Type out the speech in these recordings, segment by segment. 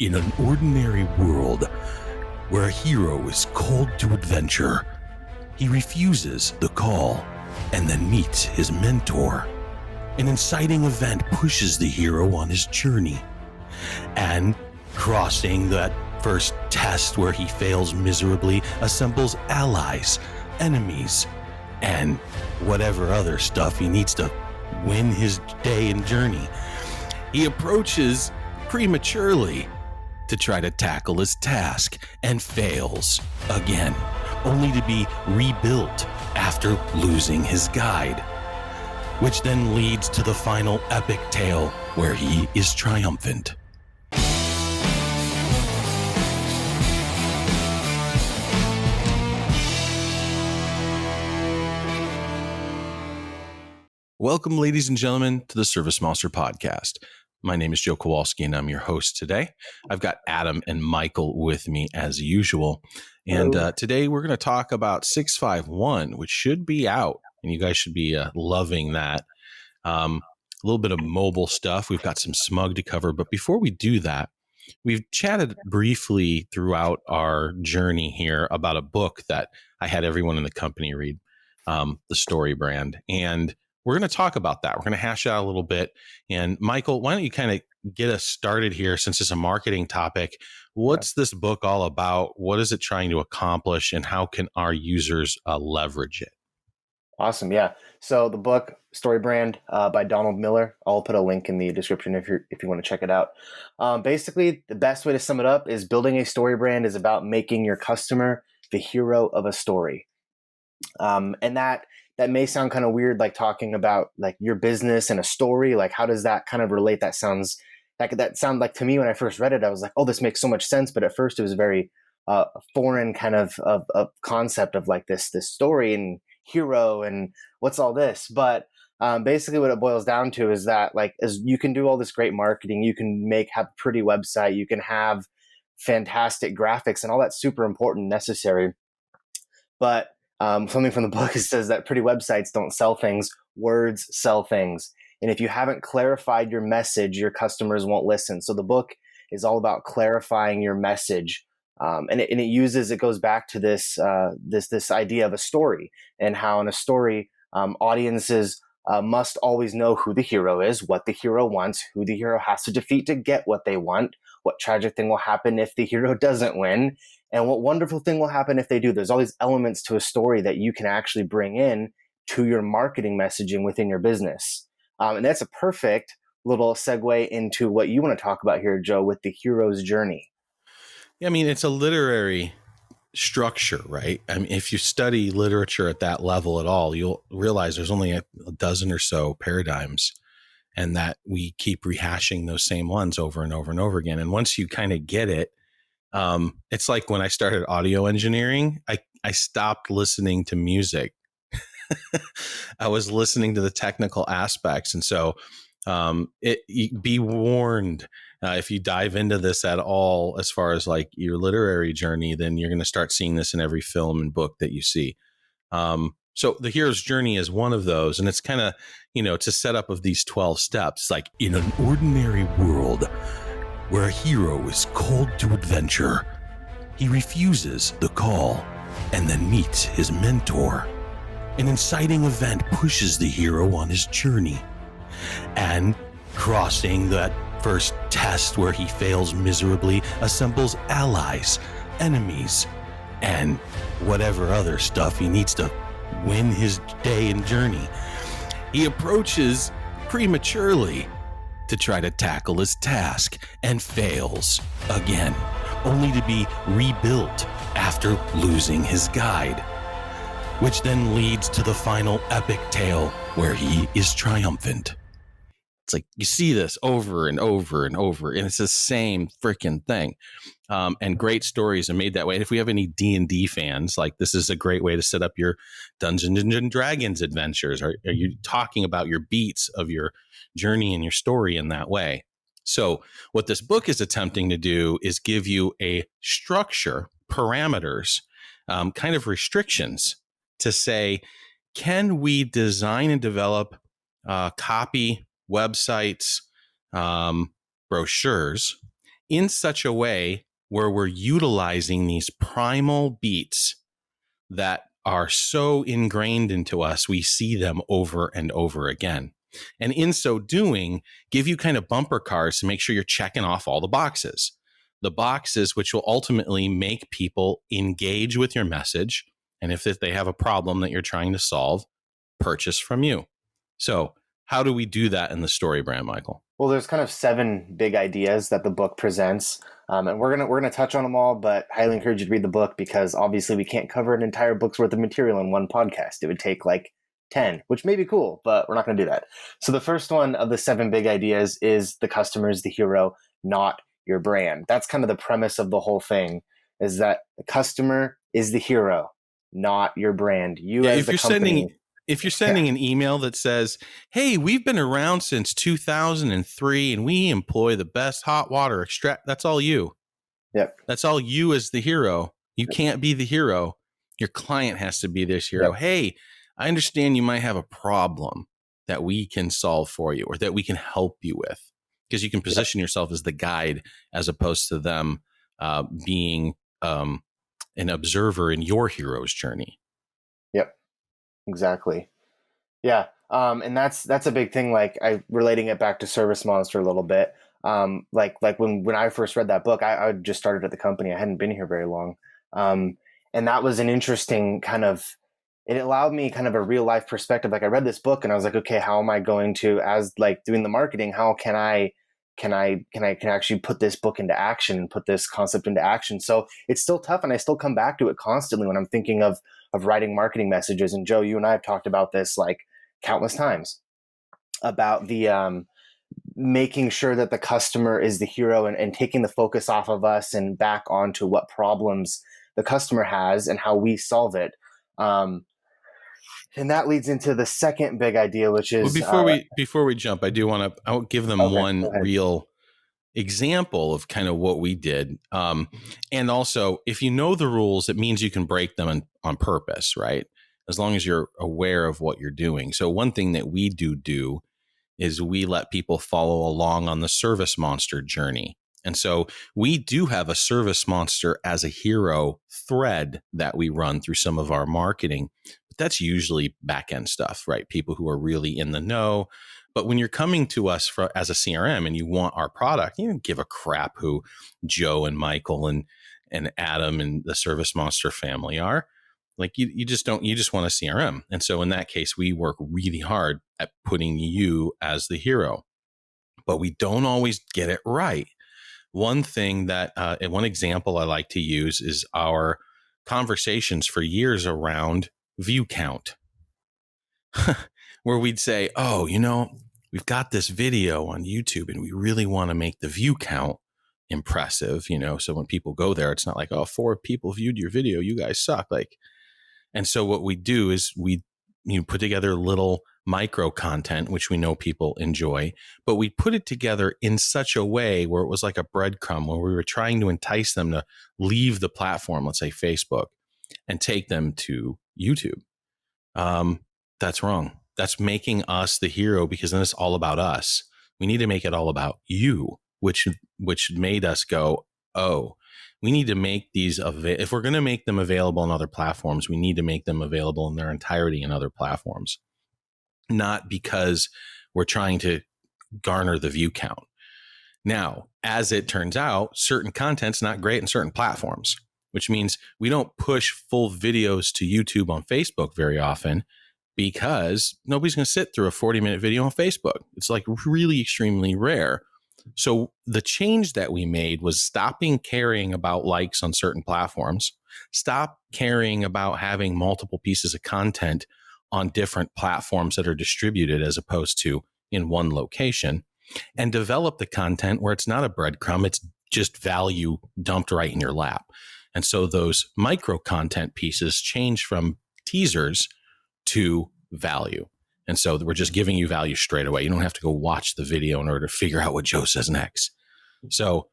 in an ordinary world where a hero is called to adventure, he refuses the call and then meets his mentor. An inciting event pushes the hero on his journey, and crossing that first test where he fails miserably, assembles allies, enemies, and whatever other stuff he needs to win his day and journey. He approaches prematurely to try to tackle his task and fails again, only to be rebuilt after losing his guide, which then leads to the final epic tale where he is triumphant. Welcome, ladies and gentlemen, to the ServiceMonster podcast. My name is Joe Kowalski, and I'm your host today. I've got Adam and Michael with me as usual. And today we're going to talk about 651, which should be out, and you guys should be loving that. A little bit of mobile stuff. We've got some SMUG to cover. But before we do that, we've chatted briefly throughout our journey here about a book that I had everyone in the company read, the StoryBrand. And we're going to talk about that. We're going to hash out a little bit. And Michael, why don't you kind of get us started here, since it's a marketing topic? What's this book all about? What is it trying to accomplish, and how can our users leverage it? Awesome. Yeah. So the book StoryBrand by Donald Miller, I'll put a link in the description if you want to check it out. Basically, the best way to sum it up is building a story brand is about making your customer the hero of a story. And that may sound kind of weird, like talking about like your business and a story. Like, how does that kind of relate? That sounds like to me when I first read it, I was like, oh, this makes so much sense. But at first it was very foreign kind of concept of like this story and hero and what's all this. But basically what it boils down to is that like, as you can do all this great marketing, you can have a pretty website, you can have fantastic graphics, and all that's super important, necessary. But something from the book says that pretty websites don't sell things, words sell things. And if you haven't clarified your message, your customers won't listen. So the book is all about clarifying your message. And it goes back to this idea of a story, and how in a story, audiences must always know who the hero is, what the hero wants, who the hero has to defeat to get what they want, what tragic thing will happen if the hero doesn't win, and what wonderful thing will happen if they do. There's all these elements to a story that you can actually bring in to your marketing messaging within your business. And that's a perfect little segue into what you want to talk about here, Joe, with the hero's journey. Yeah, I mean, it's a literary structure, right? I mean, if you study literature at that level at all, you'll realize there's only a dozen or so paradigms, and that we keep rehashing those same ones over and over and over again. And once you kind of get it, it's like when I started audio engineering, I stopped listening to music. I was listening to the technical aspects. And so be warned, if you dive into this at all, as far as like your literary journey, then you're going to start seeing this in every film and book that you see. So the hero's journey is one of those. And it's kind of, it's a setup of these 12 steps. Like, in an ordinary world where a hero is called to adventure, he refuses the call and then meets his mentor. An inciting event pushes the hero on his journey, and crossing that first test where he fails miserably, assembles allies, enemies, and whatever other stuff he needs to win his day and journey. He approaches prematurely to try to tackle his task and fails again, only to be rebuilt after losing his guide, which then leads to the final epic tale where he is triumphant. It's like you see this over and over and over, and it's the same freaking thing. And great stories are made that way. And if we have any D&D fans, like, this is a great way to set up your Dungeons and Dragons adventures. Are you talking about your beats of your journey and your story in that way? So what this book is attempting to do is give you a structure, parameters, kind of restrictions to say, can we design and develop copy, websites, brochures in such a way where we're utilizing these primal beats that are so ingrained into us, we see them over and over again. And in so doing, give you kind of bumper cars to make sure you're checking off all the boxes which will ultimately make people engage with your message. And if they have a problem that you're trying to solve, purchase from you. So how do we do that in the StoryBrand, Michael? Well, there's kind of 7 big ideas that the book presents, and we're gonna touch on them all. But highly encourage you to read the book, because obviously we can't cover an entire book's worth of material in one podcast. It would take like 10, which may be cool, but we're not going to do that. So the first one of the 7 big ideas is the customer is the hero, not your brand. That's kind of the premise of the whole thing, is that the customer is the hero, not your brand. You as the company. If you're sending an email that says, hey, we've been around since 2003 and we employ the best hot water extract, that's all you. Yep. That's all you as the hero. You can't be the hero. Your client has to be this hero. Yep. Hey, I understand you might have a problem that we can solve for you or that we can help you with, because you can position yourself as the guide as opposed to them being an observer in your hero's journey. Yep. Exactly. Yeah. And that's a big thing. Like, relating it back to ServiceMonster a little bit. Like when I first read that book, I just started at the company. I hadn't been here very long. And that was an interesting kind of, it allowed me kind of a real life perspective. Like, I read this book and I was like, okay, how am I going to, as like doing the marketing, how can I actually put this book into action and put this concept into action? So it's still tough. And I still come back to it constantly when I'm thinking of writing marketing messages. And Joe, you and I have talked about this like countless times, about the making sure that the customer is the hero, and taking the focus off of us and back onto what problems the customer has and how we solve it. And that leads into the second big idea, which is before we jump, I'll give them one real example of kind of what we did. And also, if you know the rules, it means you can break them on purpose, right? As long as you're aware of what you're doing. So one thing that we do is we let people follow along on the ServiceMonster journey. And so we do have a ServiceMonster as a hero thread that we run through some of our marketing. But that's usually back-end stuff, right? People who are really in the know. But when you're coming to us as a CRM and you want our product, you don't give a crap who Joe and Michael and Adam and the ServiceMonster family are. Like, you just want a CRM. And so in that case, we work really hard at putting you as the hero, but we don't always get it right. One thing one example I like to use is our conversations for years around view count, where we'd say, oh, we've got this video on YouTube and we really want to make the view count impressive, so when people go there, it's not like, oh, 4 people viewed your video, you guys suck. And so what we do is we put together little micro content, which we know people enjoy, but we put it together in such a way where it was like a breadcrumb, where we were trying to entice them to leave the platform, let's say Facebook, and take them to YouTube. That's wrong. That's making us the hero, because then it's all about us. We need to make it all about you, which made us go, oh, we need to make these if we're going to make them available on other platforms, we need to make them available in their entirety in other platforms, not because we're trying to garner the view count. Now, as it turns out, certain content's not great in certain platforms, which means we don't push full videos to YouTube on Facebook very often, because nobody's going to sit through a 40-minute video on Facebook. It's like really extremely rare. So the change that we made was stopping caring about likes on certain platforms, stop caring about having multiple pieces of content on different platforms that are distributed as opposed to in one location, and develop the content where it's not a breadcrumb, it's just value dumped right in your lap. And so those micro content pieces change from teasers to value. And so we're just giving you value straight away. You don't have to go watch the video in order to figure out what Joe says next. So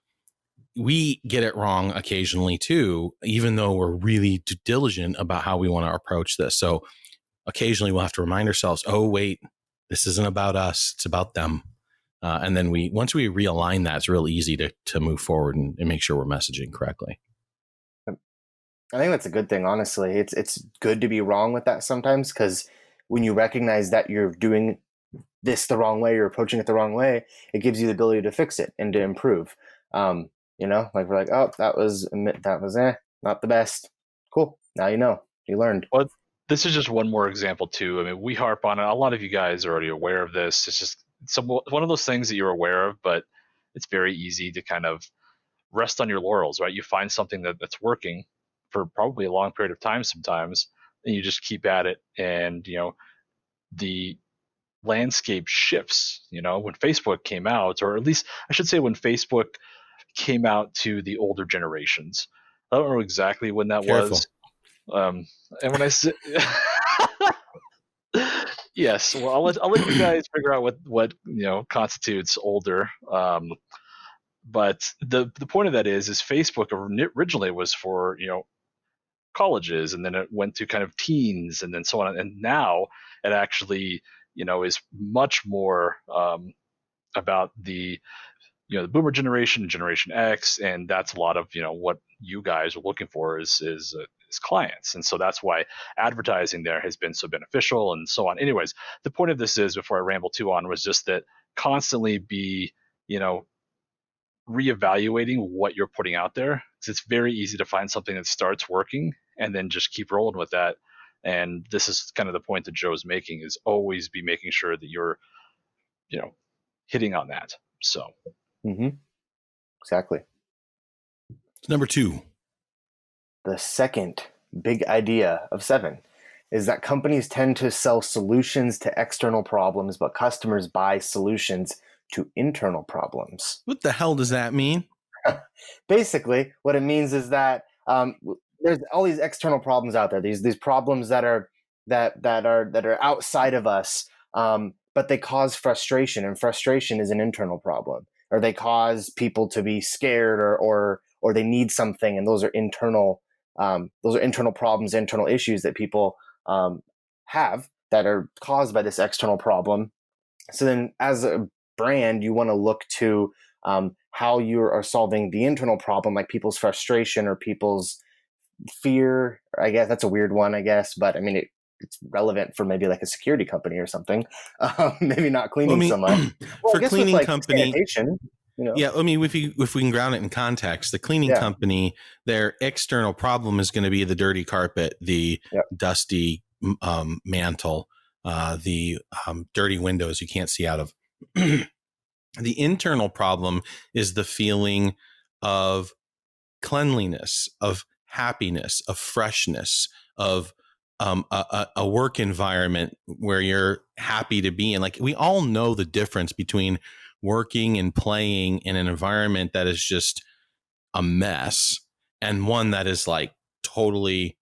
we get it wrong occasionally too, even though we're really diligent about how we want to approach this. So occasionally we'll have to remind ourselves, oh, wait, this isn't about us. It's about them. And then once we realign that, it's real easy to move forward and make sure we're messaging correctly. I think that's a good thing, honestly. It's good to be wrong with that sometimes, because when you recognize that you're doing this the wrong way, you're approaching it the wrong way, it gives you the ability to fix it and to improve. Like we're like, oh, that was not the best. Cool. Now you learned. Well, this is just one more example too. I mean, we harp on it. A lot of you guys are already aware of this. It's just one of those things that you're aware of, but it's very easy to kind of rest on your laurels, right? You find something that's working for probably a long period of time sometimes, and you just keep at it. And, the landscape shifts, when Facebook came out, or at least I should say when Facebook came out to the older generations. I don't know exactly when that Careful. was. And when I say, yes, well, I'll let you guys figure out what constitutes older. But the point of that is Facebook originally was for colleges, and then it went to kind of teens, and then so on, and now it actually is much more about the boomer generation, Generation X, and that's a lot of what you guys are looking for is clients, and so that's why advertising there has been so beneficial and so on. Anyways, the point of this is, before I ramble too on, was just that constantly be reevaluating what you're putting out there, because it's very easy to find something that starts working and then just keep rolling with that. And this is kind of the point that Joe's making, is always be making sure that you're hitting on that. So Exactly. Number 2. The second big idea of 7 is that companies tend to sell solutions to external problems, but customers buy solutions to internal problems. What the hell does that mean? Basically, what it means is that there's all these external problems out there. These problems that are outside of us, but they cause frustration, and frustration is an internal problem. Or they cause people to be scared, or they need something, and those are internal problems, internal issues that people have that are caused by this external problem. So then, as a brand, you want to look to how you are solving the internal problem, like people's frustration or people's fear. I guess that's a weird one, I guess, but I mean, it's relevant for maybe like a security company or something. Maybe not cleaning so much. Well, for cleaning with, like, company, sanitation, yeah. I mean, if we can ground it in context, the cleaning company, their external problem is going to be the dirty carpet, the dusty mantle, the dirty windows you can't see out of. The internal problem is the feeling of cleanliness, of happiness, of freshness, of a work environment where you're happy to be in. Like, we all know the difference between working and playing in an environment that is just a mess and one that is like totally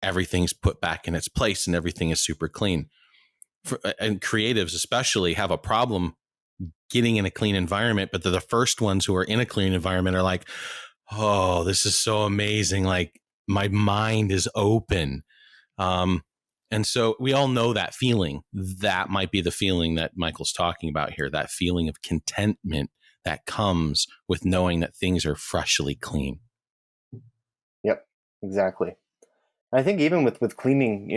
everything's put back in its place and everything is super clean. And creatives especially have a problem getting in a clean environment, but they're the first ones who are in a clean environment are like, oh, this is so amazing. Like, my mind is open. And so we all know that feeling. That might be the feeling that Michael's talking about here, that feeling of contentment that comes with knowing that things are freshly clean. Yep, exactly. I think even with cleaning,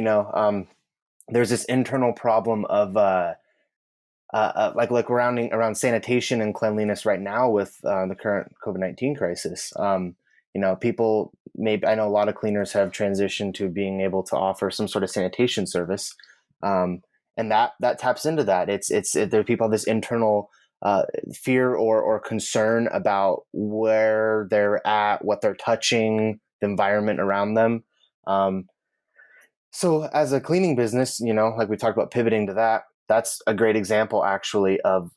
there's this internal problem of like around sanitation and cleanliness right now with the current COVID-19 crisis. People I know a lot of cleaners have transitioned to being able to offer some sort of sanitation service, and that taps into that. There people have this internal fear or concern about where they're at, what they're touching, the environment around them. So as a cleaning business, like we talked about pivoting to that, that's a great example actually of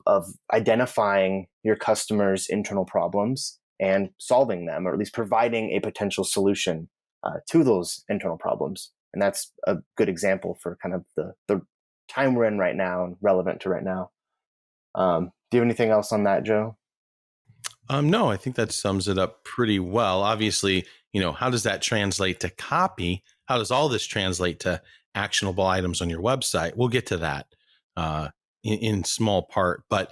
identifying your customers' internal problems and solving them, or at least providing a potential solution to those internal problems. And that's a good example for kind of the time we're in right now and relevant to right now. Do you have anything else on that, Joe? No, I think that sums it up pretty well. Obviously, how does that translate to copy? How does all this translate to actionable items on your website? We'll get to that in small part. But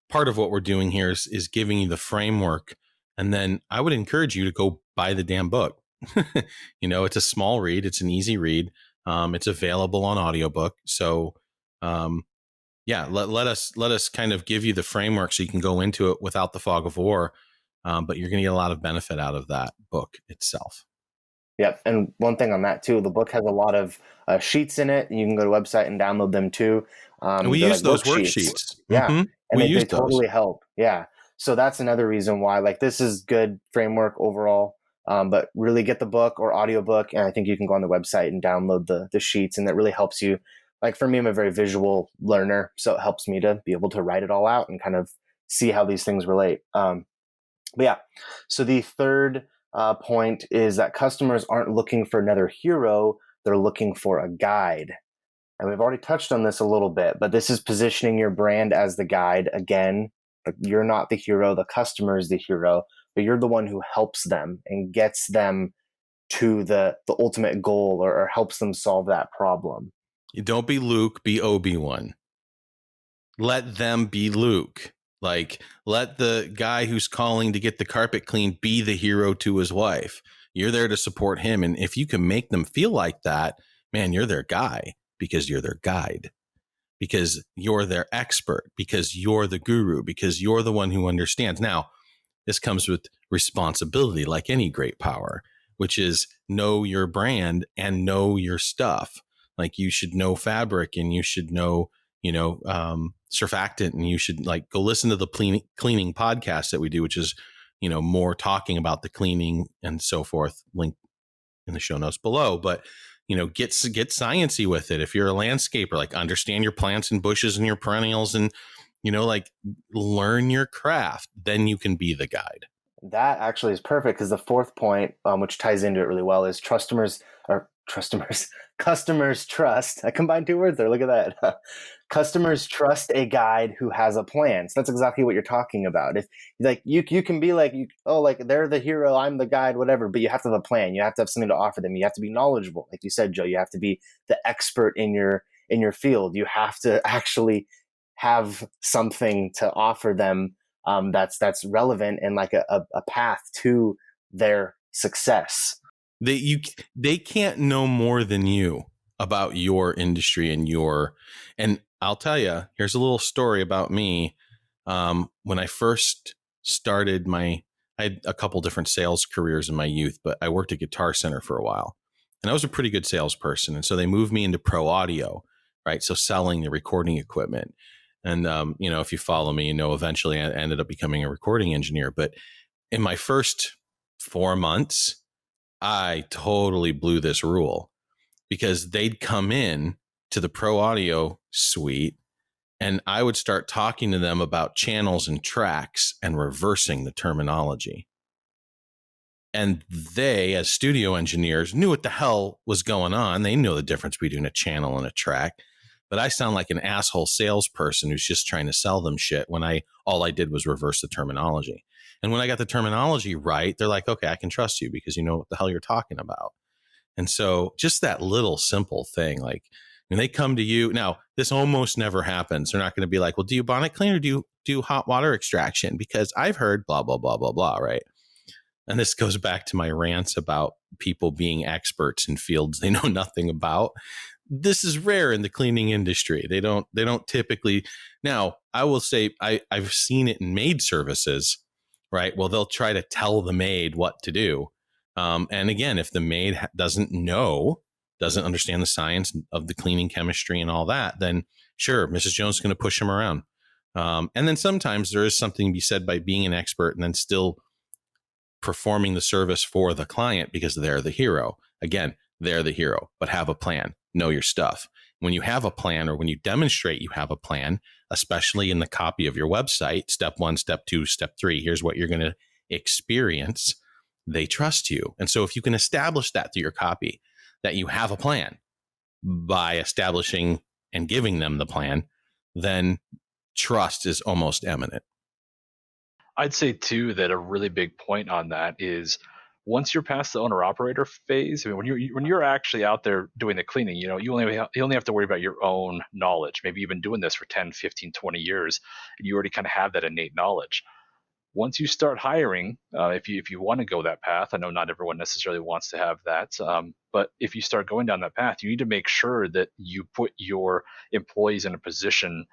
part of what we're doing here is giving you the framework. And then I would encourage you to go buy the damn book. It's a small read. It's an easy read. It's available on audiobook. So, let us kind of give you the framework so you can go into it without the fog of war. But you're going to get a lot of benefit out of that book itself. Yep. And one thing on that too, the book has a lot of sheets in it. You can go to the website and download them too. And we use those worksheets. Yeah. Mm-hmm. And they they totally help. Yeah. So that's another reason why, like, this is good framework overall. But really get the book or audiobook. And I think you can go on the website and download the sheets. And that really helps you. Like, for me, I'm a very visual learner. So it helps me to be able to write it all out and kind of see how these things relate. But yeah. So the third point is that customers aren't looking for another hero. They're looking for a guide. And we've already touched on this a little bit, but this is positioning your brand as the guide. Again, you're not the hero. The customer is the hero, but you're the one who helps them and gets them to the ultimate goal, or helps them solve that problem. You don't be Luke, be Obi-Wan. Let them be Luke. Like, let the guy who's calling to get the carpet cleaned be the hero to his wife. You're there to support him. And if you can make them feel like that, man, you're their guy, because you're their guide, because you're their expert, because you're the guru, because you're the one who understands. Now, this comes with responsibility, like any great power, which is know your brand and know your stuff. Like, you should know fabric, and you should know, surfactant, and you should go listen to the cleaning podcast that we do, which is, more talking about the cleaning and so forth. Link in the show notes below. But, get sciencey with it. If you're a landscaper, understand your plants and bushes and your perennials, and, learn your craft. Then you can be the guide. That actually is perfect, because the fourth point, which ties into it really well, is customers trust. I combined two words there. Look at that. Customers trust a guide who has a plan. So that's exactly what you're talking about. If you can be they're the hero, I'm the guide, whatever, but you have to have a plan. You have to have something to offer them. You have to be knowledgeable. Like you said, Joe, you have to be the expert in your field. You have to actually have something to offer them that's relevant, and like a path to their success. They can't know more than you about your industry and I'll tell you, here's a little story about me. When I first started I had a couple different sales careers in my youth, but I worked at Guitar Center for a while, and I was a pretty good salesperson. And so they moved me into pro audio, right? So selling the recording equipment. And, if you follow me, eventually I ended up becoming a recording engineer. But in my first 4 months, I totally blew this rule, because they'd come in to the pro audio suite and I would start talking to them about channels and tracks and reversing the terminology. And they, as studio engineers, knew what the hell was going on. They know the difference between a channel and a track. But I sound like an asshole salesperson who's just trying to sell them shit when all I did was reverse the terminology. And when I got the terminology right, they're like, okay, I can trust you because you know what the hell you're talking about. And so just that little simple thing, like when they come to you, now this almost never happens. They're not going to be like, well, do you bonnet clean or do you do hot water extraction? Because I've heard blah, blah, blah, blah, blah. Right. And this goes back to my rants about people being experts in fields they know nothing about. This is rare in the cleaning industry. They don't typically. Now, I will say I've seen it in maid services, right? Well, they'll try to tell the maid what to do. And again, if the maid doesn't understand the science of the cleaning chemistry and all that, then sure, Mrs. Jones is going to push them around. And then sometimes there is something to be said by being an expert and then still performing the service for the client because they're the hero. Again, they're the hero, but have a plan. Know your stuff. When you have a plan, or when you demonstrate you have a plan, especially in the copy of your website, step 1, step 2, step 3, here's what you're going to experience. They trust you. And so if you can establish that through your copy, that you have a plan by establishing and giving them the plan, then trust is almost eminent. I'd say too that a really big point on that is once you're past the owner operator phase, I mean, when you're actually out there doing the cleaning, you only have to worry about your own knowledge. Maybe you've been doing this for 10, 15, 20 years, and you already kind of have that innate knowledge. Once you start hiring, if you want to go that path, I know not everyone necessarily wants to have that, but if you start going down that path, you need to make sure that you put your employees in a position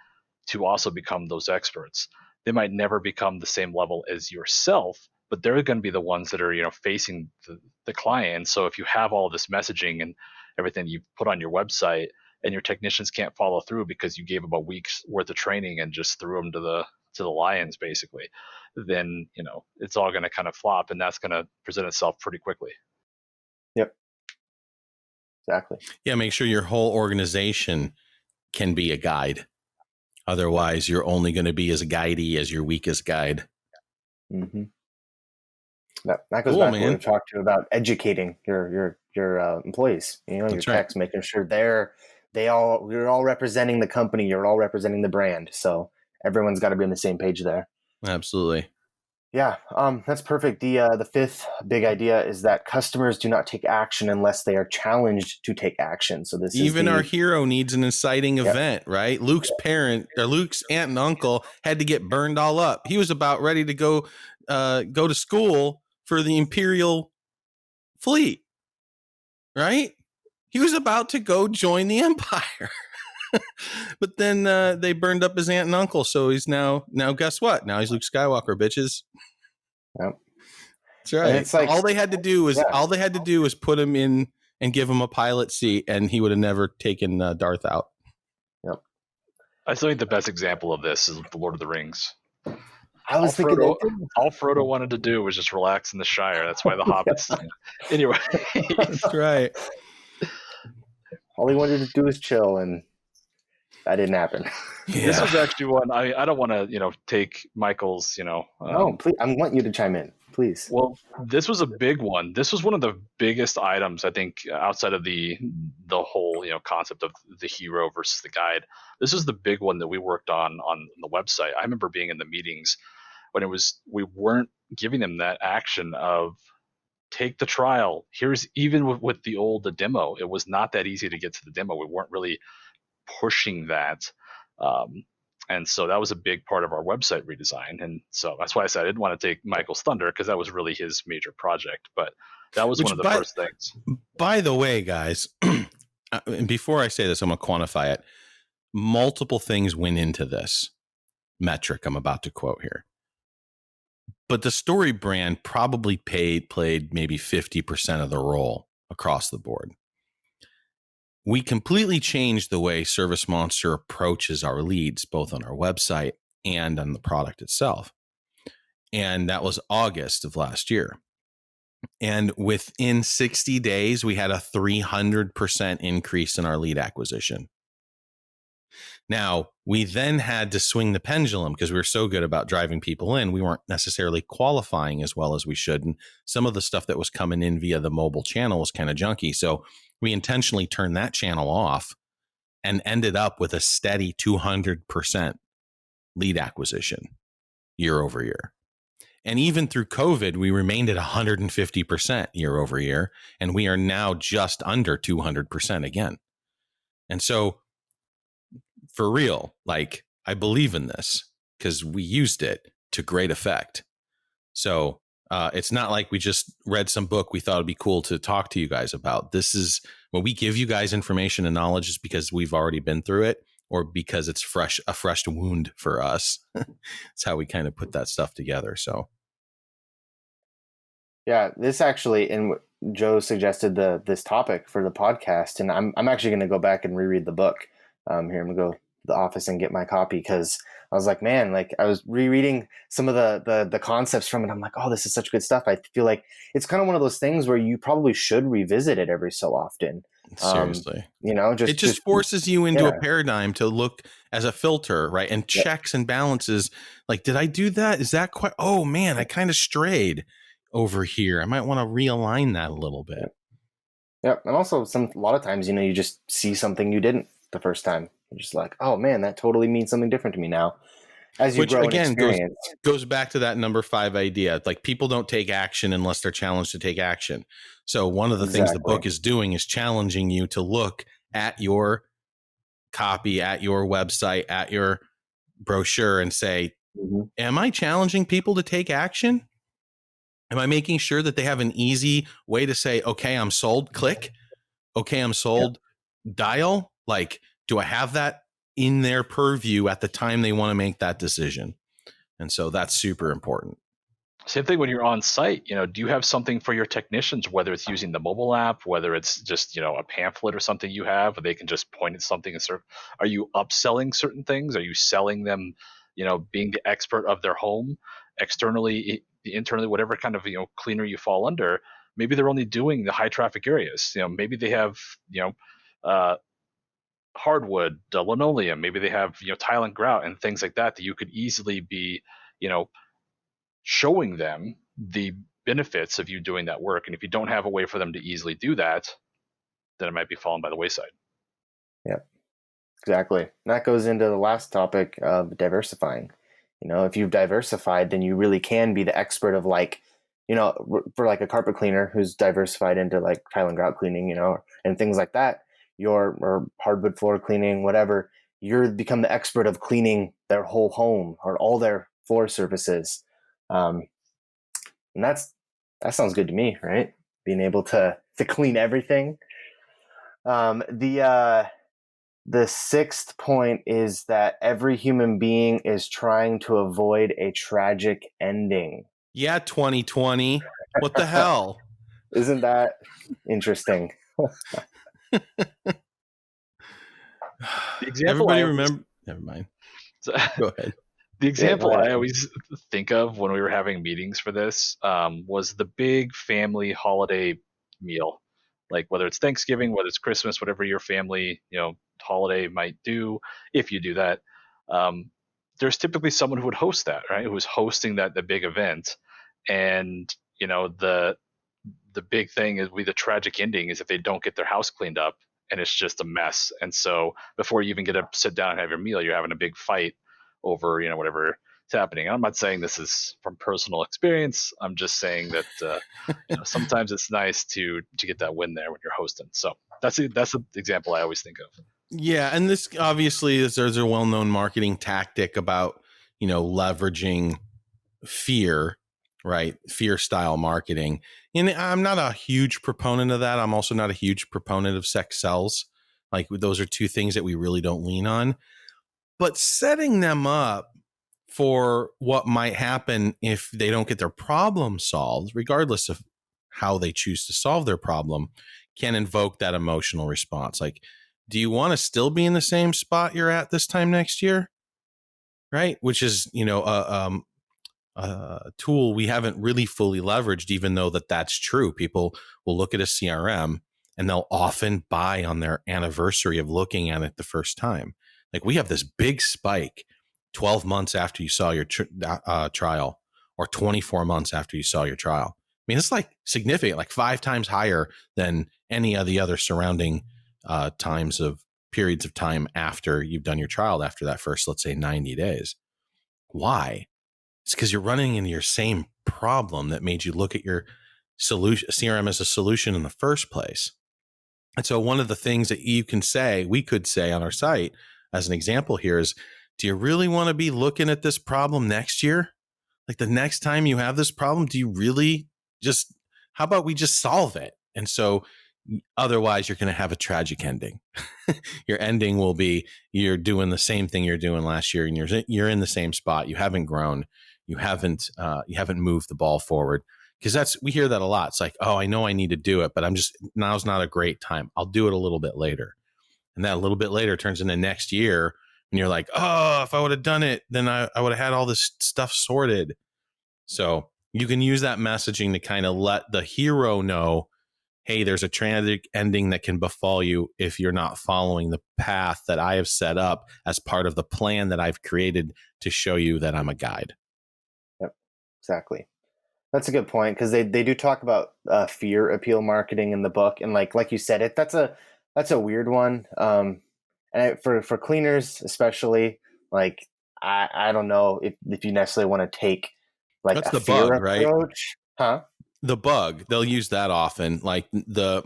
to also become those experts. They might never become the same level as yourself, but they're going to be the ones that are facing the client. So if you have all this messaging and everything you put on your website, and your technicians can't follow through because you gave them a week's worth of training and just threw them to the lions, basically, then it's all going to kind of flop, and that's going to present itself pretty quickly. Yep. Exactly. Yeah, make sure your whole organization can be a guide. Otherwise, you're only going to be as guidey as your weakest guide. Mm-hmm. That goes back to what we talked to about educating your employees. Your techs, making sure you're all representing the company, you're all representing the brand. So everyone's got to be on the same page there. Absolutely. Yeah, that's perfect. The fifth big idea is that customers do not take action unless they are challenged to take action. So our hero needs an inciting event, right? Luke's aunt and uncle had to get burned all up. He was about ready to go to school for the Imperial fleet, right? He was about to go join the Empire. But then they burned up his aunt and uncle, so he's now guess what? Now he's Luke Skywalker, bitches. Yep. That's right. It's like, all they had to do was put him in and give him a pilot seat, and he would have never taken Darth out. Yep. I still think the best example of this is the Lord of the Rings. I was thinking all Frodo wanted to do was just relax in the Shire. That's why the hobbits. Anyway, that's right. All he wanted to do was chill, and that didn't happen. Yeah. This was actually one I don't want to take Michael's no, please, I want you to chime in, please. Well, this was a big one. This was one of the biggest items, I think, outside of the whole concept of the hero versus the guide. This is the big one that we worked on the website. I remember being in the meetings when we weren't giving them that action of take the trial. Here's even with the demo, it was not that easy to get to the demo. We weren't really pushing that. And so that was a big part of our website redesign. And so that's why I said I didn't want to take Michael's thunder, because that was really his major project. But that was one of the first things. By the way, guys, and before I say this, I'm going to quantify it. Multiple things went into this metric I'm about to quote here. But the StoryBrand probably played maybe 50% of the role across the board. We completely changed the way ServiceMonster approaches our leads, both on our website and on the product itself. And that was August of last year. And within 60 days, we had a 300% increase in our lead acquisition. Now, we then had to swing the pendulum because we were so good about driving people in. We weren't necessarily qualifying as well as we should. And some of the stuff that was coming in via the mobile channel was kind of junky. So we intentionally turned that channel off and ended up with a steady 200% lead acquisition year over year. And even through COVID, we remained at 150% year over year. And we are now just under 200% again. And so for real, like, I believe in this because we used it to great effect. So it's not like we just read some book we thought it'd be cool to talk to you guys about. This is when we give you guys information and knowledge is because we've already been through it, or because it's a fresh wound for us. It's how we kind of put that stuff together. So yeah, this actually, and Joe suggested this topic for the podcast, and I'm actually going to go back and reread the book. Here, I'm going to go to the office and get my copy, because I was like, man, like I was rereading some of the concepts from it. I'm like, oh, this is such good stuff. I feel like it's kind of one of those things where you probably should revisit it every so often. Seriously, it just forces you into a paradigm to look as a filter, right? And checks and balances. Like, did I do that? Is that quite? Oh man, I kind of strayed over here. I might want to realign that a little bit. Yeah, and also a lot of times, you just see something you didn't the first time. You're just like, oh man, that totally means something different to me now. as you Which grow in again experience. goes back to that number 5 idea. Like, people don't take action unless they're challenged to take action. So one of the things the Exactly. book is doing is challenging you to look at your copy, at your website, at your brochure and say, am I challenging people to take action? Am I making sure that they have an easy way to say, okay, I'm sold, click. Okay, I'm sold, dial? Like, do I have that in their purview at the time they want to make that decision? And so that's super important. Same thing when you're on site. Do you have something for your technicians, whether it's using the mobile app, whether it's just a pamphlet or something you have, where they can just point at something and serve? Are you upselling certain things? Are you selling them, being the expert of their home, externally, internally, whatever kind of cleaner you fall under? Maybe they're only doing the high traffic areas. Maybe they have uh, hardwood, linoleum. Maybe they have tile and grout and things like that you could easily be you know showing them the benefits of you doing that work. And if you don't have a way for them to easily do that, then it might be falling by the wayside. Yeah, exactly. And that goes into the last topic of diversifying. If you've diversified, then you really can be the expert of, like, for like a carpet cleaner who's diversified into like tile and grout cleaning, and things like that, or hardwood floor cleaning, whatever, you're become the expert of cleaning their whole home or all their floor surfaces. And that sounds good to me, right? Being able to clean everything. The sixth point is that every human being is trying to avoid a tragic ending. Yeah, 2020. What the hell? Isn't that interesting? The example Everybody remember. Never mind. Go ahead. The example ahead. I always think of when we were having meetings for this was the big family holiday meal. Like, whether it's Thanksgiving, whether it's Christmas, whatever your family holiday might do, if you do that, there's typically someone who would host that, right? Who's hosting the big event, and the big thing is, the tragic ending is if they don't get their house cleaned up and it's just a mess. And so before you even get to sit down and have your meal, you're having a big fight over whatever is happening. I'm not saying this is from personal experience. I'm just saying that sometimes it's nice to get that win there when you're hosting. So that's the example I always think of. Yeah, and this obviously is, there's a well-known marketing tactic about leveraging fear, right? Fear style marketing. And I'm not a huge proponent of that. I'm also not a huge proponent of sex sells. Like, those are two things that we really don't lean on. But setting them up for what might happen if they don't get their problem solved, regardless of how they choose to solve their problem, can invoke that emotional response. Like, do you want to still be in the same spot you're at this time next year? Right? Which is, a tool we haven't really fully leveraged, even though that's true. People will look at a CRM and they'll often buy on their anniversary of looking at it the first time. Like, we have this big spike 12 months after you saw your trial, or 24 months after you saw your trial. I mean, it's like significant, like 5 times higher than any of the other surrounding periods of time after you've done your trial, after that first, let's say, 90 days. Why? It's because you're running into your same problem that made you look at your CRM as a solution in the first place. And so one of the things that we could say on our site as an example here is, do you really want to be looking at this problem next year? Like, the next time you have this problem, do you really how about we just solve it? And so otherwise you're going to have a tragic ending. Your ending will be, you're doing the same thing you're doing last year, and you're in the same spot. You haven't grown. You haven't moved the ball forward. Because we hear that a lot. It's like, oh, I know I need to do it, but now's not a great time. I'll do it a little bit later. And that a little bit later turns into next year. And you're like, oh, if I would have done it, then I would have had all this stuff sorted. So you can use that messaging to kind of let the hero know, hey, there's a tragic ending that can befall you if you're not following the path that I have set up as part of the plan that I've created to show you that I'm a guide. Yep, exactly. That's a good point, because they do talk about fear appeal marketing in the book, and like you said, that's a weird one. And for cleaners especially, like, I don't know if you necessarily want to take like That's a the fear bug, right? approach, huh? The bug, they'll use that often, like the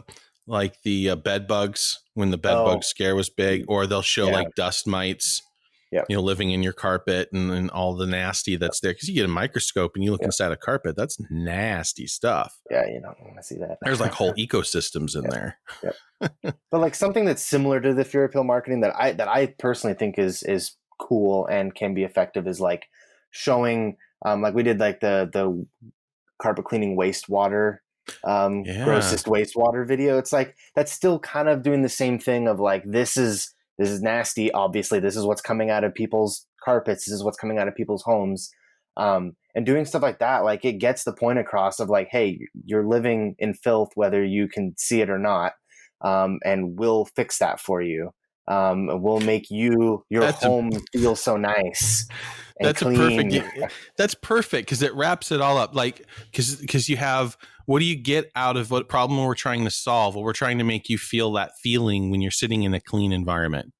bed bugs when the bed bug Oh, scare was big, or they'll show yeah, like dust mites, yep, living in your carpet and all the nasty that's there. Because you get a microscope and you look yep, inside a carpet, that's nasty stuff. yeah. You don't want to see that. There's like whole ecosystems in Yep, there. yep. But like something that's similar to the fear appeal marketing that I personally think is cool and can be effective is like showing like we did like the carpet cleaning wastewater Yeah, grossest wastewater video. It's like that's still kind of doing the same thing of like this is nasty, obviously this is what's coming out of people's carpets, this is what's coming out of people's homes, and doing stuff like that, like it gets the point across of like, hey, you're living in filth whether you can see it or not, and we'll fix that for you. We'll make your that's a home feel so nice and that's a perfect. clean. That's perfect because it wraps it all up. Like because you have, what do you get out of what problem we're trying to solve? Well, we're trying to make you feel that feeling when you're sitting in a clean environment.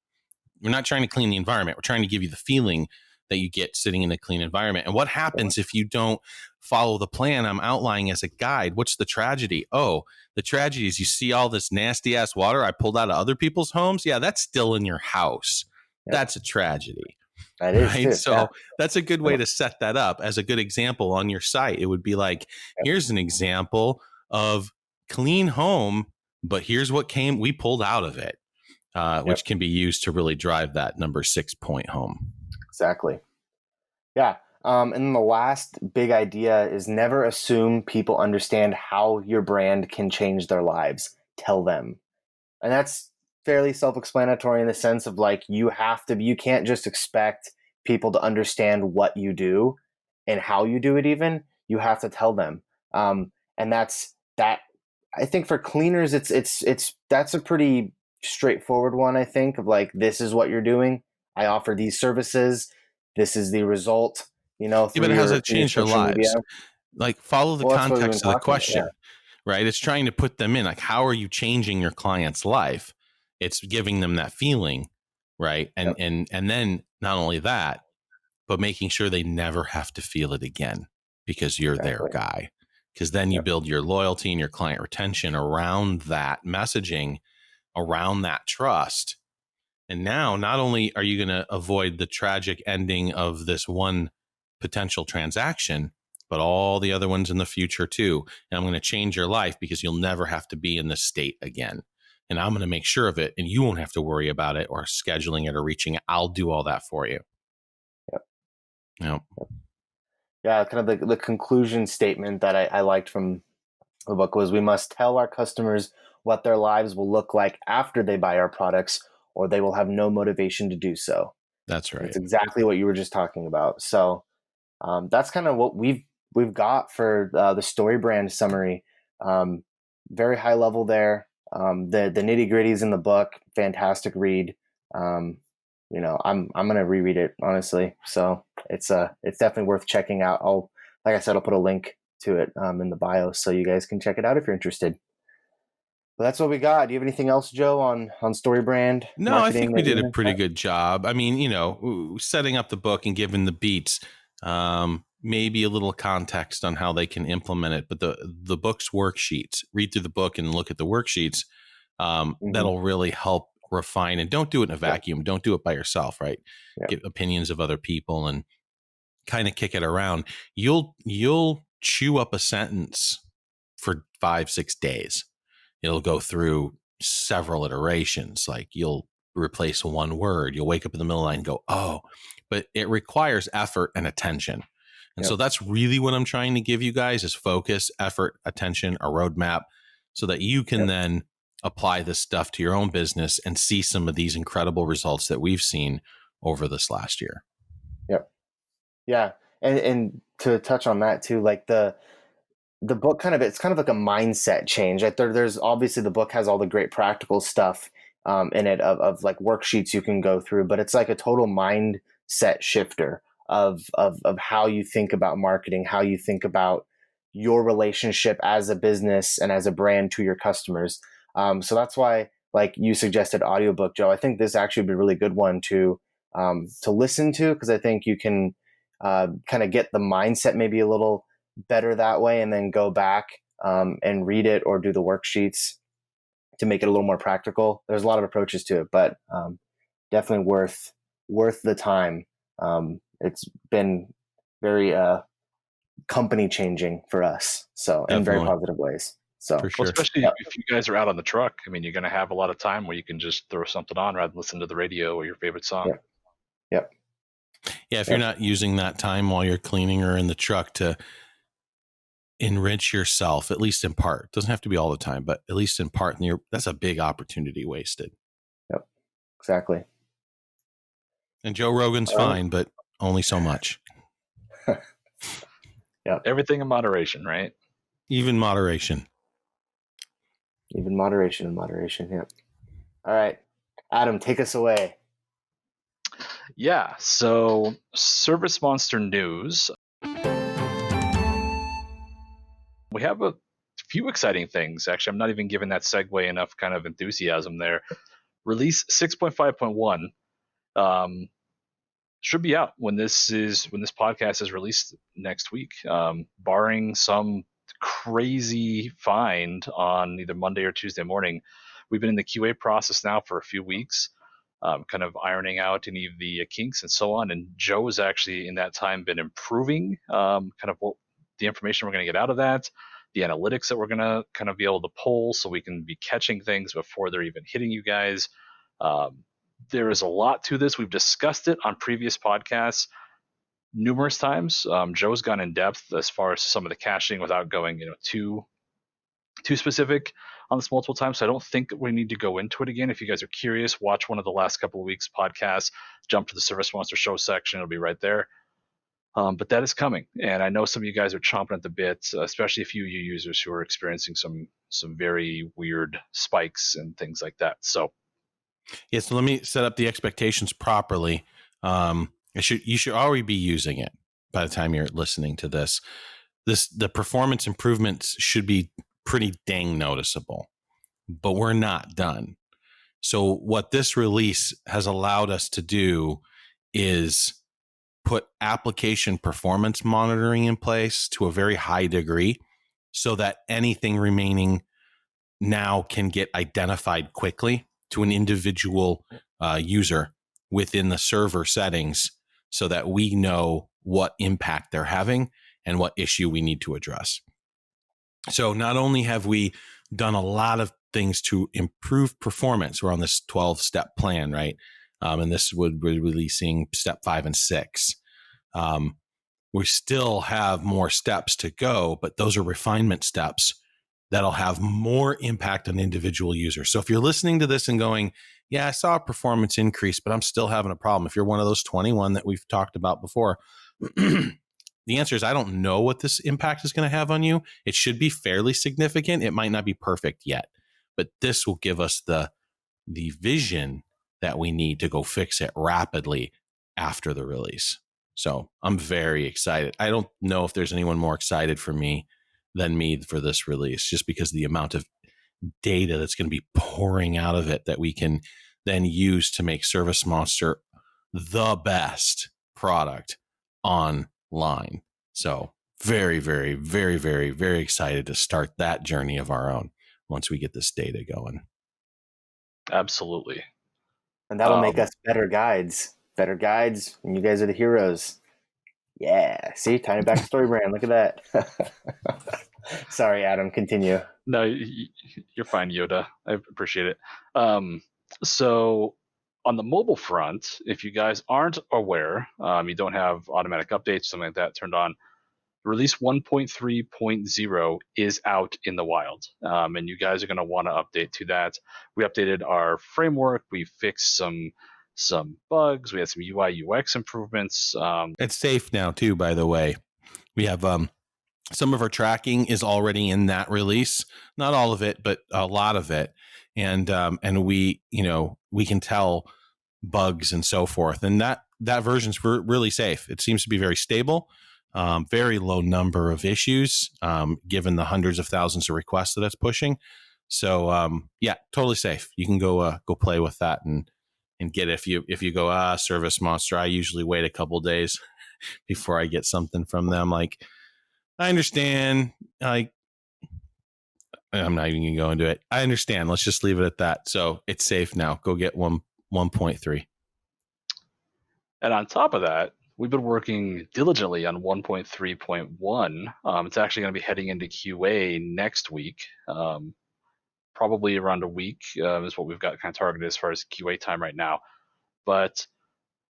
We're not trying to clean the environment. We're trying to give you the feeling that you get sitting in a clean environment. And what happens if you don't follow the plan I'm outlining as a guide? What's the tragedy? Oh, the tragedy is you see all this nasty ass water I pulled out of other people's homes. Yeah, that's still in your house. Yep, That's a tragedy. that is Right. too. Yeah. So that's a good way to set that up as a good example on your site. It would be like, Yep. here's an example of clean home, but here's what we pulled out of it, which Yep. can be used to really drive that number 6 point home. Exactly. Yeah. And then the last big idea is never assume people understand how your brand can change their lives. Tell them. And that's fairly self-explanatory in the sense of like you can't just expect people to understand what you do and how you do it even. You have to tell them. And that I think for cleaners that's a pretty straightforward one, I think, of like this is what you're doing. I offer these services. This is the result, Yeah, but through how does your it change their social media. lives? Like, follow the Well, that's what we've been context of the talking about. Yeah. question, right? It's trying to put them in. Like, how are you changing your client's life? It's giving them that feeling, right? And Yep. and then not only that, but making sure they never have to feel it again because you're their Exactly. guy. Because then you Yep. build your loyalty and your client retention around that messaging, around that trust. And now, not only are you going to avoid the tragic ending of this one potential transaction, but all the other ones in the future too. And I'm going to change your life because you'll never have to be in this state again. And I'm going to make sure of it, and you won't have to worry about it or scheduling it or reaching it. I'll do all that for you. Yep. Yep. Yeah, kind of the conclusion statement that I liked from the book was we must tell our customers what their lives will look like after they buy our products, or they will have no motivation to do so. That's And right. it's exactly what you were just talking about. So that's kind of what we've got for the StoryBrand summary. Very high level there. The nitty gritties in the book, fantastic read. I'm gonna reread it honestly. So it's definitely worth checking out. Like I said, I'll put a link to it in the bio so you guys can check it out if you're interested. But that's what we got. Do you have anything else, Joe, on StoryBrand No, I marketing think we that you did a want pretty to? good job. I mean, setting up the book and giving the beats, maybe a little context on how they can implement it. But the book's worksheets, read through the book and look at the worksheets. That'll really help refine. And don't do it in a vacuum. Don't do it by yourself, right? Yeah. Get opinions of other people and kind of kick it around. You'll chew up a sentence for 5-6 days. It'll go through several iterations. Like you'll replace one word. You'll wake up in the middle of the night and go, oh, but it requires effort and attention. And Yep. so that's really what I'm trying to give you guys is focus, effort, attention, a roadmap so that you can then apply this stuff to your own business and see some of these incredible results that we've seen over this last year. Yep. Yeah. And to touch on that too, like the book it's kind of like a mindset change. Like there's obviously the book has all the great practical stuff in it of like worksheets you can go through, but it's like a total mindset shifter of how you think about marketing, how you think about your relationship as a business and as a brand to your customers. So that's why, like you suggested, audiobook, Joe. I think this actually would be a really good one to to listen to, because I think you can kind of get the mindset maybe a little better that way, and then go back and read it or do the worksheets to make it a little more practical. There's a lot of approaches to it, but definitely worth the time. It's been very company changing for us, so in very positive ways. So For sure. Well, especially if you guys are out on the truck, I mean, you're going to have a lot of time where you can just throw something on rather than listen to the radio or your favorite song. Yep. Yeah, if you're not using that time while you're cleaning or in the truck to enrich yourself, at least in part, doesn't have to be all the time, but at least in part, and that's a big opportunity wasted. Yep, exactly. And Joe Rogan's fine, but only so much. Yep. Everything in moderation, right? Even moderation. Even moderation and moderation. Yep. All right, Adam, take us away. Yeah. So ServiceMonster news. We have a few exciting things. Actually, I'm not even giving that segue enough kind of enthusiasm there. Release 6.5.1 should be out when this podcast is released next week, barring some crazy find on either Monday or Tuesday morning. We've been in the QA process now for a few weeks, kind of ironing out any of the kinks and so on. And Joe has actually in that time been improving kind of what the information we're going to get out of that, the analytics that we're going to kind of be able to pull so we can be catching things before they're even hitting you guys. There is a lot to this. We've discussed it on previous podcasts numerous times. Joe's gone in depth as far as some of the caching without going, too specific on this multiple times. So I don't think we need to go into it again. If you guys are curious, watch one of the last couple of weeks' podcasts. Jump to the ServiceMonster show section; it'll be right there. But that is coming, and I know some of you guys are chomping at the bit, especially a few of you users who are experiencing some very weird spikes and things like that. So. Yeah, so let me set up the expectations properly. You should already be using it by the time you're listening to this. The performance improvements should be pretty dang noticeable, but we're not done. So what this release has allowed us to do is put application performance monitoring in place to a very high degree so that anything remaining now can get identified quickly to an individual user within the server settings so that we know what impact they're having and what issue we need to address. So not only have we done a lot of things to improve performance, we're on this 12-step plan, right? And this would be releasing step 5 and 6. We still have more steps to go, but those are refinement steps that'll have more impact on individual users. So if you're listening to this and going, yeah, I saw a performance increase, but I'm still having a problem. If you're one of those 21 that we've talked about before, the answer is I don't know what this impact is going to have on you. It should be fairly significant. It might not be perfect yet, but this will give us the vision that we need to go fix it rapidly after the release. So I'm very excited. I don't know if there's anyone more excited than me for this release, just because the amount of data that's going to be pouring out of it that we can then use to make ServiceMonster the best product online. So very, very, very, very, very excited to start that journey of our own once we get this data going. Absolutely. And that'll make us better guides, and you guys are the heroes. Yeah. See, tying it back to StoryBrand. Look at that. Sorry, Adam, continue. No, you're fine, Yoda. I appreciate it. So on the mobile front, if you guys aren't aware, you don't have automatic updates, something like that turned on, release 1.3.0 is out in the wild. And you guys are going to want to update to that. We updated our framework. We fixed some bugs. We had some UI UX improvements. It's safe now too, by the way. We have some of our tracking is already in that release, not all of it, but a lot of it. And we can tell bugs and so forth. And that version's really safe. It seems to be very stable, very low number of issues, given the hundreds of thousands of requests that it's pushing. So yeah, totally safe. You can go play with that and and get if you go ServiceMonster. I usually wait a couple days before I get something from them. Like, I understand. Like, I'm not even gonna go into it. I understand. Let's just leave it at that. So it's safe now. Go get 1.3. And on top of that, we've been working diligently on 1.3.1. It's actually going to be heading into QA next week. Probably around a week is what we've got kind of targeted as far as QA time right now. But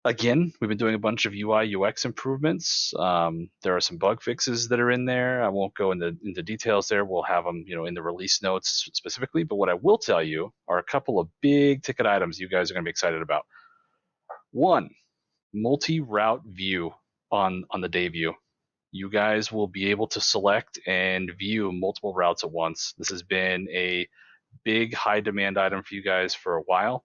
again, we've been doing a bunch of UI UX improvements. There are some bug fixes that are in there. I won't go into details there. We'll have them, in the release notes specifically. But what I will tell you are a couple of big ticket items you guys are going to be excited about. One, multi-route view on the day view. You guys will be able to select and view multiple routes at once. This has been a big high demand item for you guys for a while.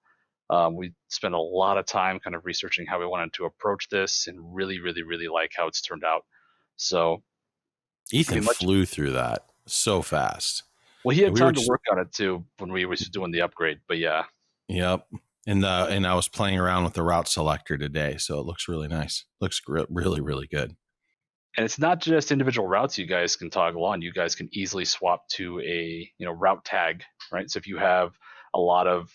We spent a lot of time kind of researching how we wanted to approach this and really, really, really like how it's turned out. So Ethan flew through that so fast. Well, he had time to work on it too when we were doing the upgrade, but yeah. Yep. And I was playing around with the route selector today, so it looks really nice. Looks really, really good. And it's not just individual routes you guys can toggle on. You guys can easily swap to a route tag, right? So if you have a lot of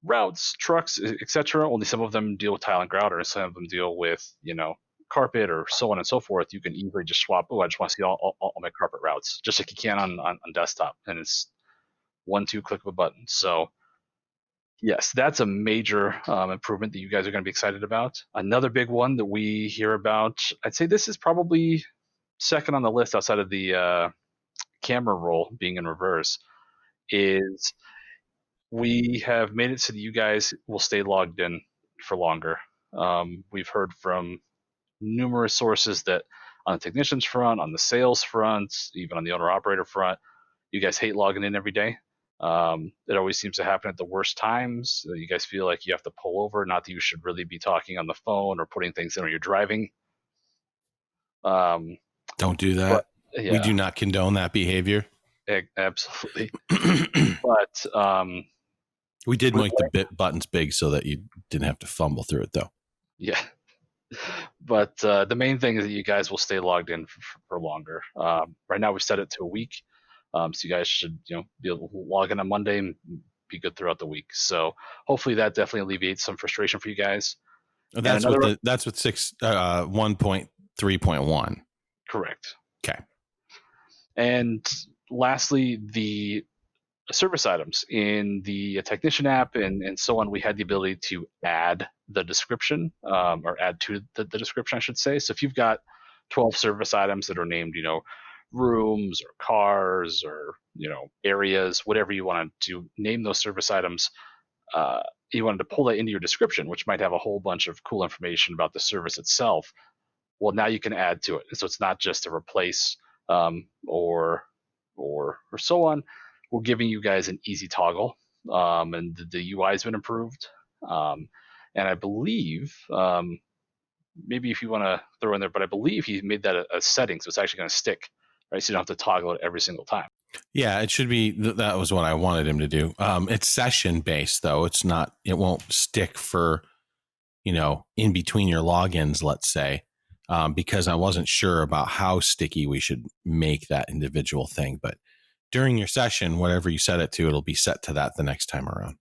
routes, trucks, etc., only some of them deal with tile and grout, or some of them deal with carpet, or so on and so forth. You can easily just swap. Oh, I just want to see all my carpet routes, just like you can on desktop, and it's 1-2 click of a button. So yes, that's a major improvement that you guys are going to be excited about. Another big one that we hear about, I'd say this is probably second on the list outside of the camera roll being in reverse, is we have made it so that you guys will stay logged in for longer. We've heard from numerous sources that on the technicians front, on the sales front, even on the owner-operator front, you guys hate logging in every day. It always seems to happen at the worst times. You guys feel like you have to pull over. Not that you should really be talking on the phone or putting things in when you're driving. Don't do that. But, yeah. We do not condone that behavior. Absolutely. But we did make the buttons big so that you didn't have to fumble through it, though. Yeah. But the main thing is that you guys will stay logged in for longer. Right now, we've set it to a week. So you guys should, be able to log in on Monday and be good throughout the week. So hopefully that definitely alleviates some frustration for you guys. That's with 1.3.1. Correct. Okay. And lastly, the service items in the technician app and so on, we had the ability to add the description, or add to the description, I should say. So if you've got 12 service items that are named, rooms or cars or areas, whatever you wanted to name those service items, you wanted to pull that into your description, which might have a whole bunch of cool information about the service itself. Well, now you can add to it, and so it's not just to replace or so on. We're giving you guys an easy toggle, and the UI has been improved, and I believe maybe if you want to throw in there, but I believe he made that a setting, so it's actually going to stick. Right, so you don't have to toggle it every single time. Yeah, it should be. That was what I wanted him to do. It's session based, though. It's not. It won't stick for, in between your logins, let's say, because I wasn't sure about how sticky we should make that individual thing. But during your session, whatever you set it to, it'll be set to that the next time around.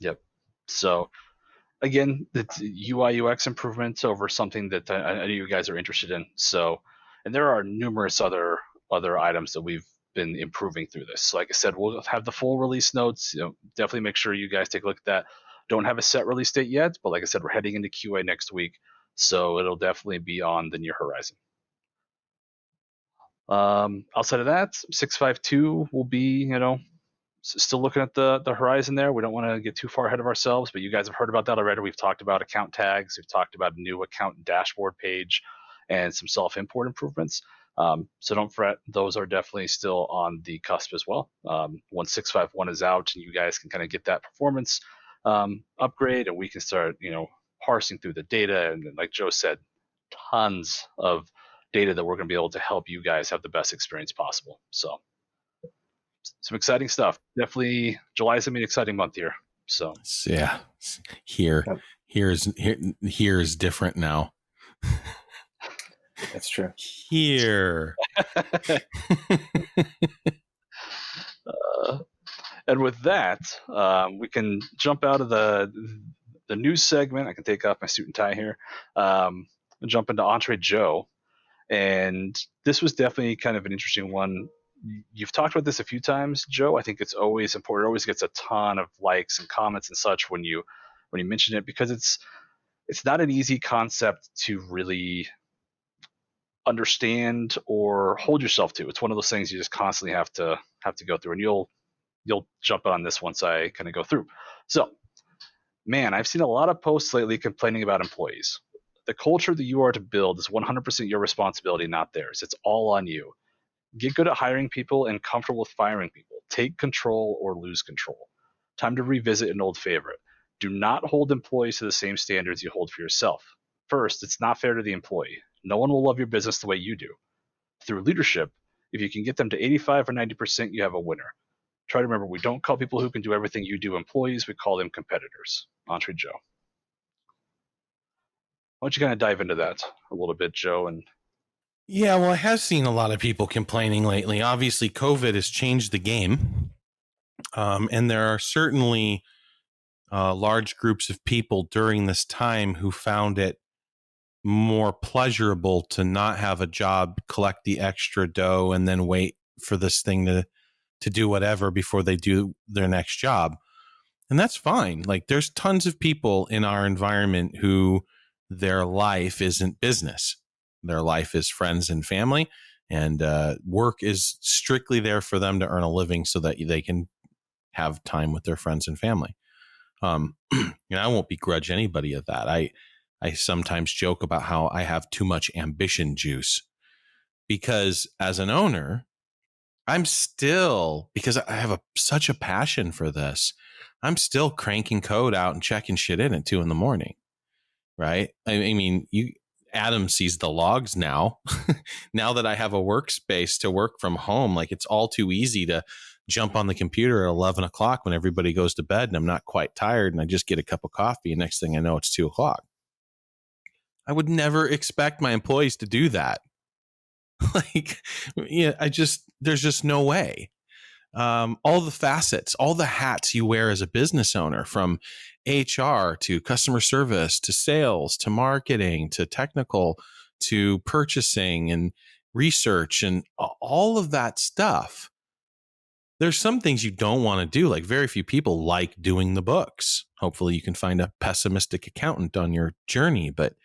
Yep. So again, it's UI UX improvements over something that I know you guys are interested in. So, and there are numerous other items that we've been improving through this. Like I said, we'll have the full release notes. Definitely make sure you guys take a look at that. Don't have a set release date yet, but like I said, we're heading into QA next week, so it'll definitely be on the near horizon. Outside of that, 652 will be, still looking at the horizon there. We don't want to get too far ahead of ourselves, but you guys have heard about that already. We've talked about account tags. We've talked about a new account dashboard page and some self-import improvements. So don't fret. Those are definitely still on the cusp as well. Once 651 is out and you guys can kind of get that performance upgrade, and we can start, parsing through the data. And like Joe said, tons of data that we're going to be able to help you guys have the best experience possible. So some exciting stuff. Definitely July is going to be an exciting month here. So Yeah, here Yep. here's different now. That's true. Here. and with that, we can jump out of the news segment. I can take off my suit and tie here, and jump into Entrejoe. And this was definitely kind of an interesting one. You've talked about this a few times, Joe. I think it's always important. It always gets a ton of likes and comments and such when you mention it, because it's not an easy concept to really understand or hold yourself to. It's one of those things you just constantly have to go through, and you'll jump on this once I kind of go through. So, man, I've seen a lot of posts lately complaining about employees. The culture that you are to build is 100% your responsibility, not theirs. It's all on you. Get good at hiring people and comfortable with firing people. Take control or lose control. Time to revisit an old favorite. Do not hold employees to the same standards you hold for yourself. First, it's not fair to the employee. No one will love your business the way you do. Through leadership, if you can get them to 85 or 90%, you have a winner. Try to remember, we don't call people who can do everything you do employees, we call them competitors. Entrejoe. Why don't you kind of dive into that a little bit, Joe? And Yeah, well, I have seen a lot of people complaining lately. Obviously, COVID has changed the game. And there are certainly large groups of people during this time who found it more pleasurable to not have a job, collect the extra dough, and then wait for this thing to do whatever before they do their next job. And that's fine. Like, there's tons of people in our environment who their life isn't business. Their life is friends and family, and work is strictly there for them to earn a living so that they can have time with their friends and family. And I won't begrudge anybody of that. I sometimes joke about how I have too much ambition juice, because as an owner, I'm still, because I have such a passion for this, I'm still cranking code out and checking shit in at 2 a.m. Right? I mean, Adam sees the logs now. Now that I have a workspace to work from home, like, it's all too easy to jump on the computer at 11 o'clock when everybody goes to bed and I'm not quite tired, and I just get a cup of coffee, and next thing I know, it's 2 o'clock. I would never expect my employees to do that. Like, yeah, there's just no way. All the facets, all the hats you wear as a business owner, from HR to customer service to sales to marketing to technical to purchasing and research and all of that stuff. There's some things you don't want to do. Like, very few people like doing the books. Hopefully you can find a pessimistic accountant on your journey, but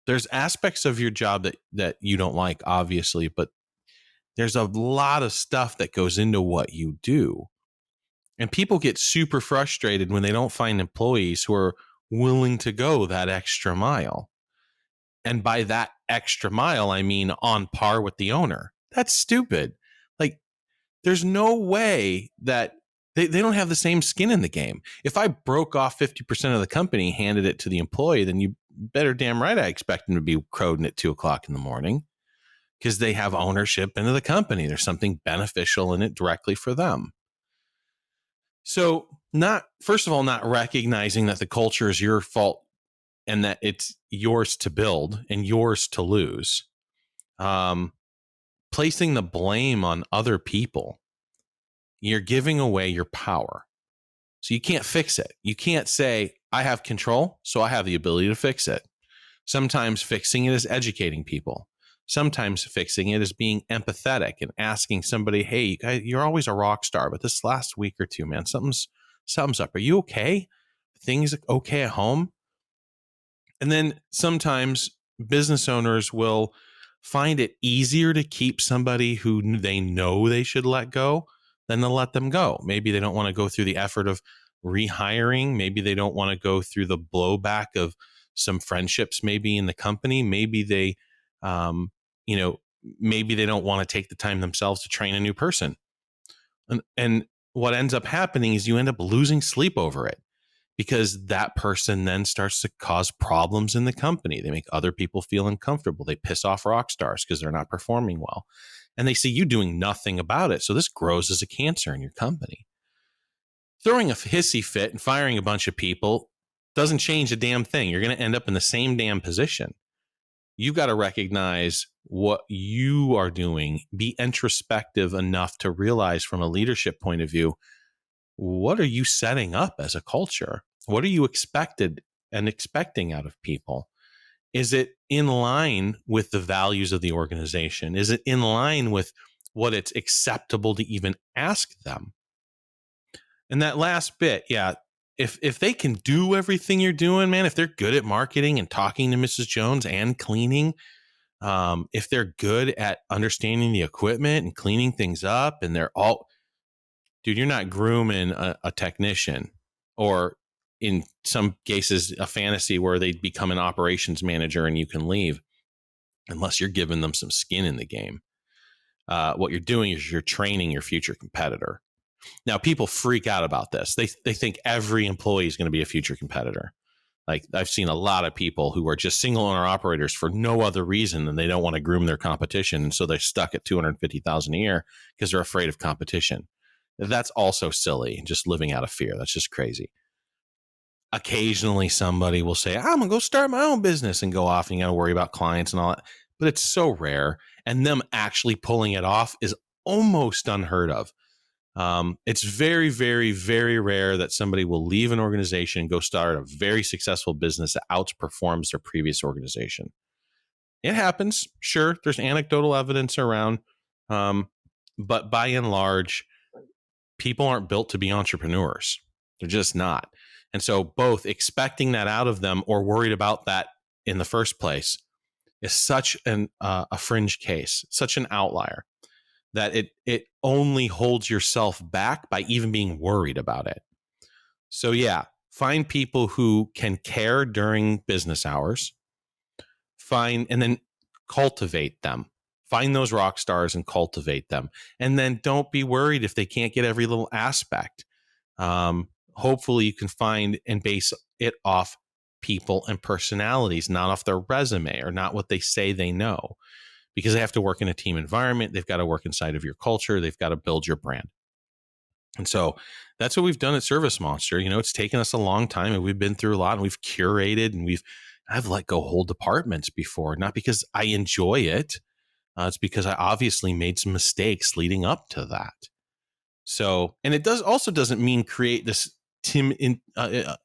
there's aspects of your job that you don't like, obviously, but there's a lot of stuff that goes into what you do. And people get super frustrated when they don't find employees who are willing to go that extra mile. And by that extra mile, I mean on par with the owner. That's stupid. Like, there's no way that they don't have the same skin in the game. If I broke off 50% of the company, handed it to the employee, then you better damn right I expect them to be crowing at 2 o'clock in the morning, because they have ownership into the company. There's something beneficial in it directly for them. So, first of all, not recognizing that the culture is your fault and that it's yours to build and yours to lose. Placing the blame on other people. You're giving away your power. So you can't fix it. You can't say, I have control, so I have the ability to fix it. Sometimes fixing it is educating people. Sometimes fixing it is being empathetic and asking somebody, hey, you're always a rock star, but this last week or two, man, something's up. Are you okay? Things okay at home? And then sometimes business owners will find it easier to keep somebody who they know they should let go than to let them go. Maybe they don't want to go through the effort of rehiring. Maybe they don't want to go through the blowback of some friendships maybe in the company. Maybe they, maybe they don't want to take the time themselves to train a new person. And what ends up happening is you end up losing sleep over it, because that person then starts to cause problems in the company. They make other people feel uncomfortable. They piss off rock stars because they're not performing well. And they see you doing nothing about it. So this grows as a cancer in your company. Throwing a hissy fit and firing a bunch of people doesn't change a damn thing. You're going to end up in the same damn position. You've got to recognize what you are doing, be introspective enough to realize from a leadership point of view, what are you setting up as a culture? What are you expecting out of people? Is it in line with the values of the organization? Is it in line with what it's acceptable to even ask them? And that last bit, yeah, if they can do everything you're doing, man, if they're good at marketing and talking to Mrs. Jones and cleaning, if they're good at understanding the equipment and cleaning things up, and they're all, dude, you're not grooming a technician, or in some cases, a fantasy where they become an operations manager and you can leave, unless you're giving them some skin in the game. What you're doing is you're training your future competitor. Now, people freak out about this. They think every employee is going to be a future competitor. Like, I've seen a lot of people who are just single owner operators for no other reason than they don't want to groom their competition. And so they're stuck at $250,000 a year because they're afraid of competition. That's also silly, just living out of fear. That's just crazy. Occasionally somebody will say, I'm going to go start my own business, and go off, and you got to worry about clients and all that. But it's so rare. And them actually pulling it off is almost unheard of. It's very, very, very rare that somebody will leave an organization and go start a very successful business that outperforms their previous organization. It happens. Sure, there's anecdotal evidence around. But by and large, people aren't built to be entrepreneurs. They're just not. And so both expecting that out of them or worried about that in the first place is such a fringe case, such an outlier, that it only holds yourself back by even being worried about it. So yeah, find people who can care during business hours. And then cultivate them. Find those rock stars and cultivate them. And then don't be worried if they can't get every little aspect. Hopefully you can find and base it off people and personalities, not off their resume or not what they say they know. Because they have to work in a team environment. They've got to work inside of your culture. They've got to build your brand. And so that's what we've done at ServiceMonster. You know, it's taken us a long time, and we've been through a lot, and we've curated, and I've let go whole departments before, not because I enjoy it. It's because I obviously made some mistakes leading up to that. So, and it doesn't mean create this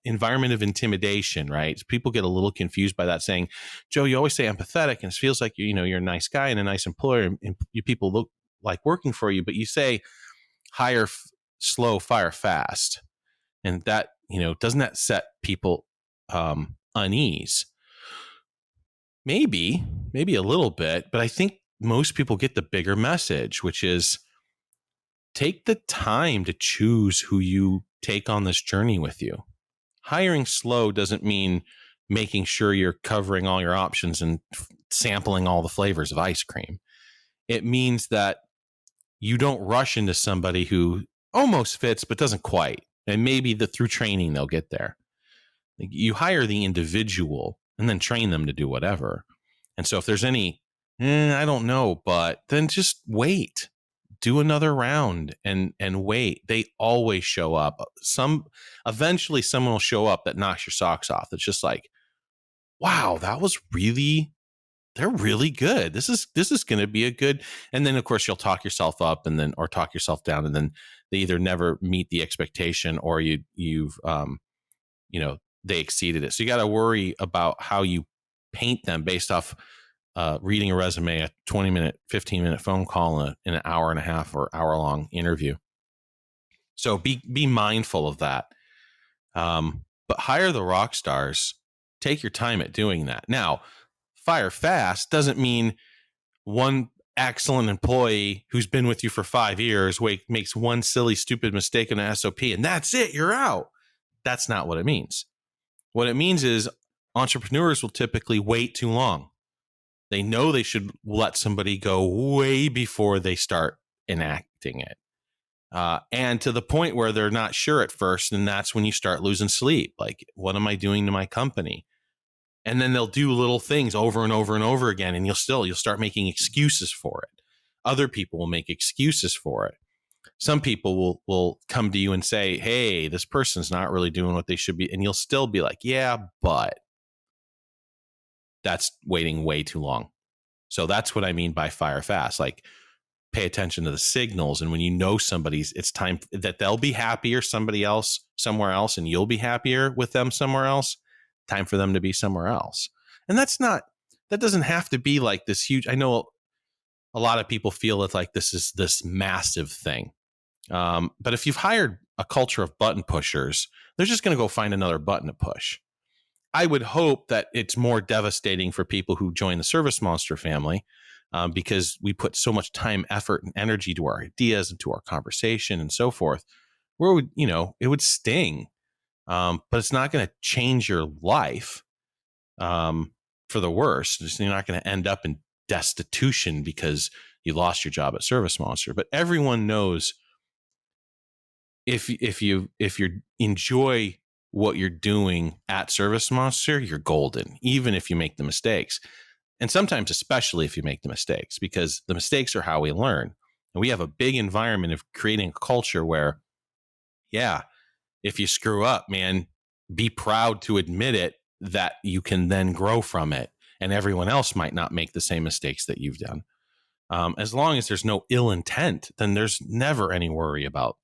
environment of intimidation, right? People get a little confused by that, saying, Joe, you always say empathetic, and it feels like you're a nice guy and a nice employer, and you people look like working for you, but you say hire slow, fire fast. And that, doesn't that set people unease? Maybe a little bit, but I think most people get the bigger message, which is take the time to choose who you take on this journey with you. Hiring slow doesn't mean making sure you're covering all your options and sampling all the flavors of ice cream. It means that you don't rush into somebody who almost fits but doesn't quite. And maybe through training they'll get there. You hire the individual and then train them to do whatever. And so if there's any, I don't know, but then just wait. Do another round and wait. They always show up. Eventually someone will show up that knocks your socks off. It's just like, wow, they're really good. This is going to be a good. And then of course you'll talk yourself up or talk yourself down, and then they either never meet the expectation or they exceeded it. So you got to worry about how you paint them based off reading a resume, a 20-minute, 15-minute phone call, in an hour and a half or hour-long interview. So be mindful of that. But hire the rock stars. Take your time at doing that. Now, fire fast doesn't mean one excellent employee who's been with you for 5 years makes one silly, stupid mistake in an SOP, and that's it, you're out. That's not what it means. What it means is entrepreneurs will typically wait too long. They know they should let somebody go way before they start enacting it. And to the point where they're not sure at first, and that's when you start losing sleep. Like, what am I doing to my company? And then they'll do little things over and over and over again, and you'll start making excuses for it. Other people will make excuses for it. Some people will come to you and say, hey, this person's not really doing what they should be. And you'll still be like, yeah, but that's waiting way too long. So that's what I mean by fire fast. Like, pay attention to the signals. And when you know somebody's, it's time that they'll be happier somebody else somewhere else, and you'll be happier with them somewhere else. Time for them to be somewhere else. And that doesn't have to be like this huge. I know a lot of people feel it like this is this massive thing. But if you've hired a culture of button pushers, they're just going to go find another button to push. I would hope that it's more devastating for people who join the ServiceMonster family, because we put so much time, effort, and energy to our ideas and to our conversation and so forth, where it would sting, but it's not going to change your life for the worse. You're not going to end up in destitution because you lost your job at ServiceMonster. But everyone knows if you enjoy what you're doing at ServiceMonster, you're golden, even if you make the mistakes. And sometimes, especially if you make the mistakes, because the mistakes are how we learn. And we have a big environment of creating a culture where, yeah, if you screw up, man, be proud to admit it, that you can then grow from it. And everyone else might not make the same mistakes that you've done. As long as there's no ill intent, then there's never any worry about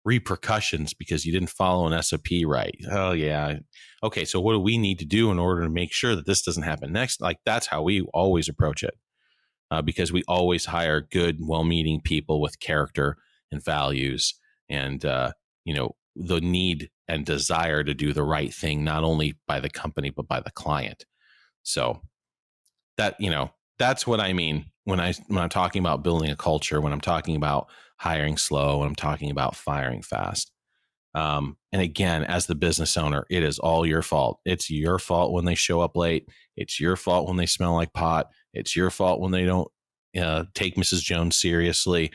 repercussions because you didn't follow an SOP right. Oh, yeah. Okay, so what do we need to do in order to make sure that this doesn't happen next? Like, that's how we always approach it, because we always hire good, well-meaning people with character and values and, the need and desire to do the right thing, not only by the company, but by the client. So that's what I mean when I'm talking about building a culture, when I'm talking about hiring slow, when I'm talking about firing fast. And again, as the business owner, it is all your fault. It's your fault when they show up late. It's your fault when they smell like pot. It's your fault when they don't take Mrs. Jones seriously.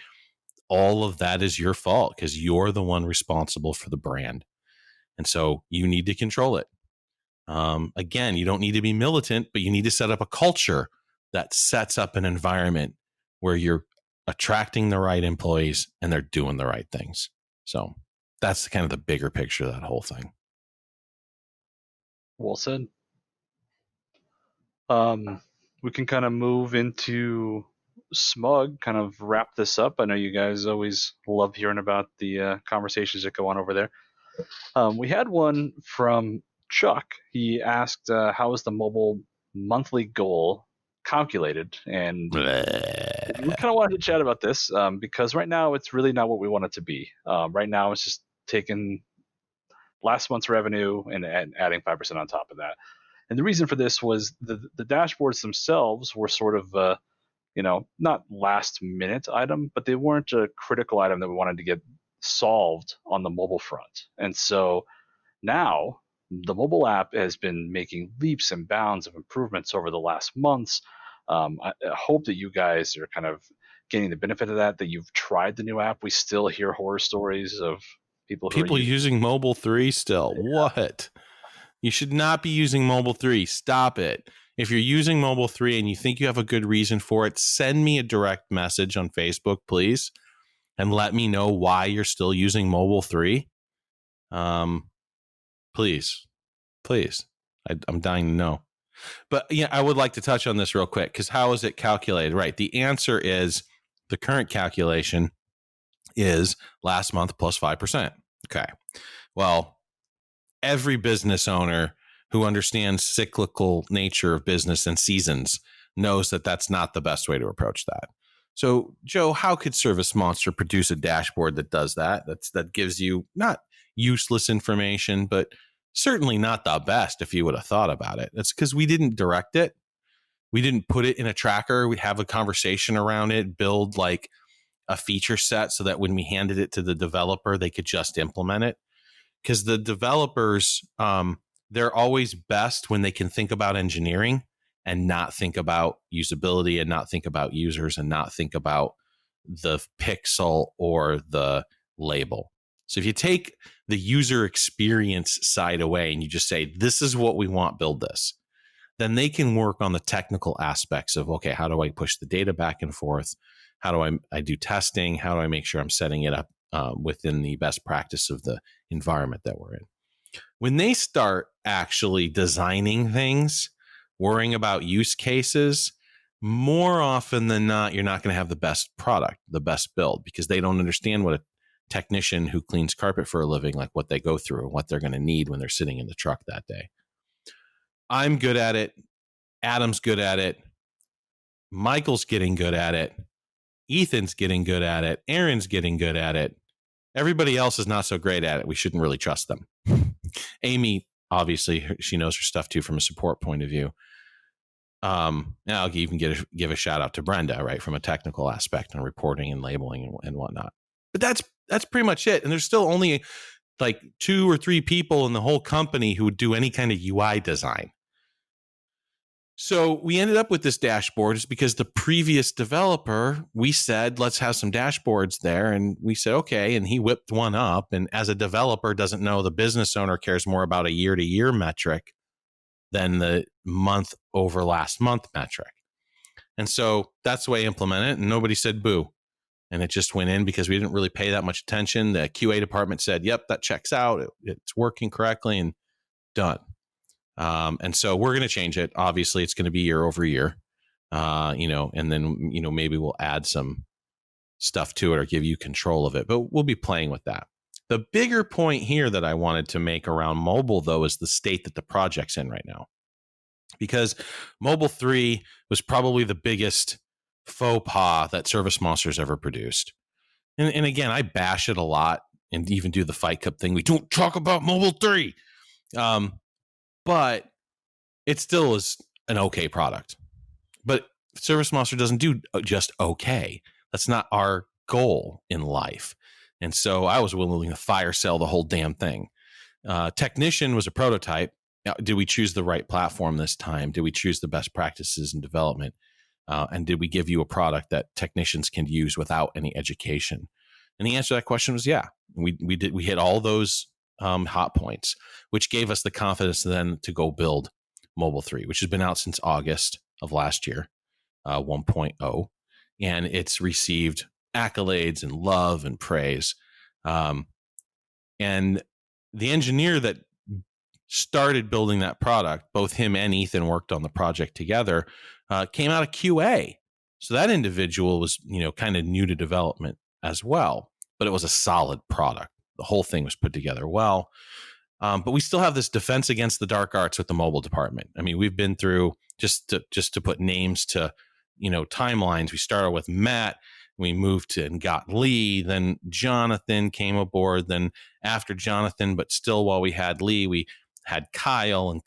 All of that is your fault because you're the one responsible for the brand. And so you need to control it. Again, you don't need to be militant, but you need to set up a culture that sets up an environment where you're attracting the right employees and they're doing the right things. So that's kind of the bigger picture of that whole thing. Well said. We can kind of move into SMUG, kind of wrap this up. I know you guys always love hearing about the conversations that go on over there. We had one from Chuck. He asked, how is the mobile monthly goal calculated? And we kind of wanted to chat about this because right now it's really not what we want it to be. Right now it's just taking last month's revenue and adding 5% on top of that. And the reason for this was the dashboards themselves were sort of, not last minute item, but they weren't a critical item that we wanted to get solved on the mobile front. And so now the mobile app has been making leaps and bounds of improvements over the last months. I hope that you guys are kind of getting the benefit of that you've tried the new app. We still hear horror stories of people using Mobile 3 still. Yeah. What? You should not be using Mobile 3. Stop it. If you're using Mobile 3 and you think you have a good reason for it, send me a direct message on Facebook, please, and let me know why you're still using Mobile 3. Please. I'm dying to know. But yeah, I would like to touch on this real quick because how is it calculated? Right. The answer is the current calculation is last month plus 5%. Okay. Well, every business owner who understands cyclical nature of business and seasons knows that that's not the best way to approach that. So, Joe, how could ServiceMonster produce a dashboard that does that? That gives you not useless information, but certainly not the best if you would have thought about it. That's because we didn't direct it. We didn't put it in a tracker. We have a conversation around it, build like a feature set so that when we handed it to the developer, they could just implement it. Because the developers, they're always best when they can think about engineering and not think about usability and not think about users and not think about the pixel or the label. So if you take the user experience side away and you just say, this is what we want, build this, then they can work on the technical aspects of, okay, how do I push the data back and forth? How do I do testing? How do I make sure I'm setting it up within the best practice of the environment that we're in. When they start actually designing things, worrying about use cases, more often than not, you're not going to have the best product, the best build, because they don't understand what a technician who cleans carpet for a living, like what they go through and what they're going to need when they're sitting in the truck that day. I'm good at it. Adam's good at it. Michael's getting good at it. Ethan's getting good at it. Aaron's getting good at it. Everybody else is not so great at it. We shouldn't really trust them. Amy, obviously, she knows her stuff too from a support point of view. And I'll even give a shout out to Brenda, right, from a technical aspect and reporting and labeling and whatnot. But that's pretty much it. And there's still only like 2 or 3 people in the whole company who would do any kind of UI design. So we ended up with this dashboard is because the previous developer, we said, let's have some dashboards there. And we said, okay. And he whipped one up. And as a developer doesn't know, the business owner cares more about a year-to-year metric than the month over last month metric. And so that's the way I implement it. And nobody said boo. And it just went in because we didn't really pay that much attention. The QA department said, yep, that checks out. It's working correctly and done. And so we're going to change it. Obviously, it's going to be year over year, and then, maybe we'll add some stuff to it or give you control of it, but we'll be playing with that. The bigger point here that I wanted to make around mobile, though, is the state that the project's in right now, because Mobile 3 was probably the biggest faux pas that ServiceMonster's ever produced. And again, I bash it a lot and even do the Fight Cup thing. We don't talk about Mobile 3. But it still is an okay product. But ServiceMonster doesn't do just okay. That's not our goal in life. And so I was willing to fire sell the whole damn thing. Technician was a prototype. Now, did we choose the right platform this time? Did we choose the best practices in development? And did we give you a product that technicians can use without any education? And the answer to that question was yeah. We hit all those hot points, which gave us the confidence then to go build Mobile 3, which has been out since August of last year, 1.0, and it's received accolades and love and praise. And the engineer that started building that product, both him and Ethan worked on the project together, came out of QA. So that individual was, kind of new to development as well, but it was a solid product. The whole thing was put together well. But we still have this defense against the dark arts with the mobile department. I mean, we've been through, just to put names to, timelines. We started with Matt. We moved to and got Lee. Then Jonathan came aboard. Then after Jonathan, but still while we had Lee, we had Kyle and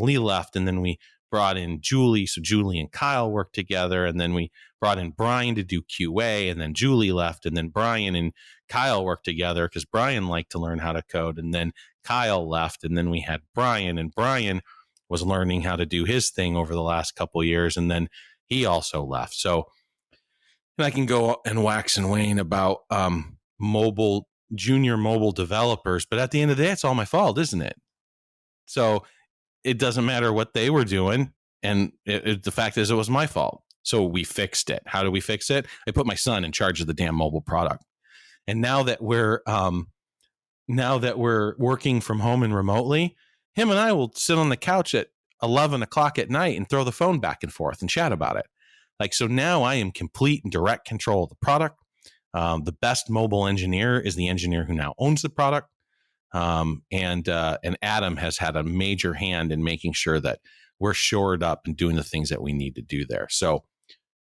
Lee left. And then we brought in Julie. So Julie and Kyle worked together. And then we brought in Brian to do QA. And then Julie left. And then Brian and Kyle worked together because Brian liked to learn how to code. And then Kyle left. And then we had Brian. And Brian was learning how to do his thing over the last couple of years. And then he also left. So I can go and wax and wane about junior mobile developers. But at the end of the day, it's all my fault, isn't it? So it doesn't matter what they were doing. And the fact is, it was my fault. So we fixed it. How do we fix it? I put my son in charge of the damn mobile product. And now that we're working from home and remotely, him and I will sit on the couch at 11 o'clock at night and throw the phone back and forth and chat about it. Like, so now I am complete and direct control of the product. The best mobile engineer is the engineer who now owns the product. And Adam has had a major hand in making sure that we're shored up and doing the things that we need to do there. So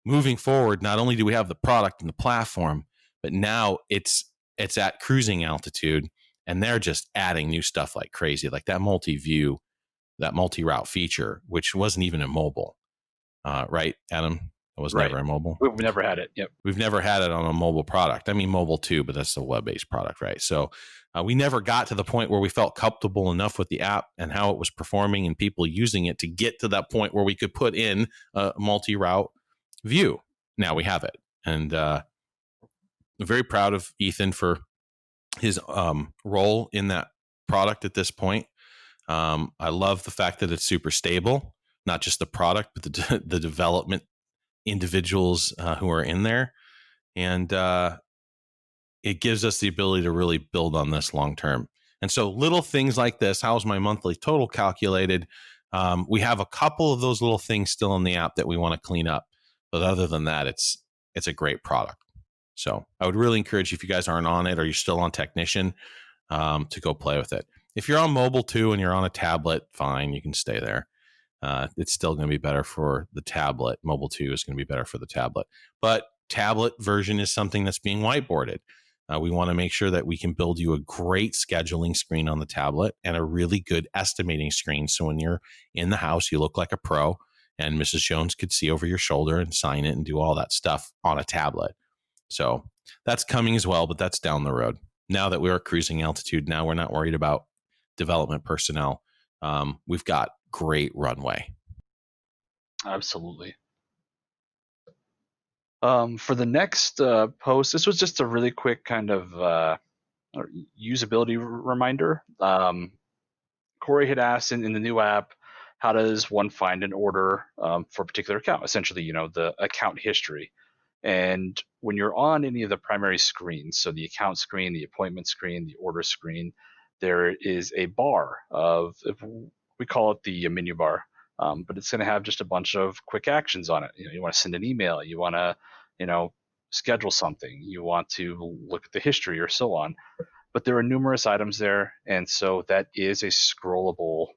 moving forward, not only do we have the product and the platform, but now it's at cruising altitude, and they're just adding new stuff like crazy, like that multi-view, that multi-route feature, which wasn't even in mobile, right, Adam? It was never in mobile. We've never had it. Yep. We've never had it on a mobile product. I mean, mobile too, but that's a web-based product, right? So we never got to the point where we felt comfortable enough with the app and how it was performing and people using it to get to that point where we could put in a multi-route view. Now we have it. And I'm very proud of Ethan for his role in that product at this point. I love the fact that it's super stable, not just the product, but the development individuals who are in there. And it gives us the ability to really build on this long term. And so little things like this, how's my monthly total calculated? We have a couple of those little things still in the app that we want to clean up. But other than that, it's a great product. So I would really encourage you, if you guys aren't on it or you're still on Technician, to go play with it. If you're on mobile too and you're on a tablet, fine, you can stay there. It's still going to be better for the tablet. Mobile 2 is going to be better for the tablet. But tablet version is something that's being whiteboarded. We want to make sure that we can build you a great scheduling screen on the tablet and a really good estimating screen. So when you're in the house, you look like a pro, and Mrs. Jones could see over your shoulder and sign it and do all that stuff on a tablet. So that's coming as well, but that's down the road. Now that we're at cruising altitude, now we're not worried about development personnel. We've got great runway. Absolutely. For the next post, this was just a really quick kind of usability reminder. Cory had asked in the new app, how does one find an order for a particular account? Essentially, the account history. And when you're on any of the primary screens, so the account screen, the appointment screen, the order screen, there is a bar of, we call it the menu bar, but it's going to have just a bunch of quick actions on it. You want to send an email, you want to, schedule something, you want to look at the history or so on. But there are numerous items there, and so that is a scrollable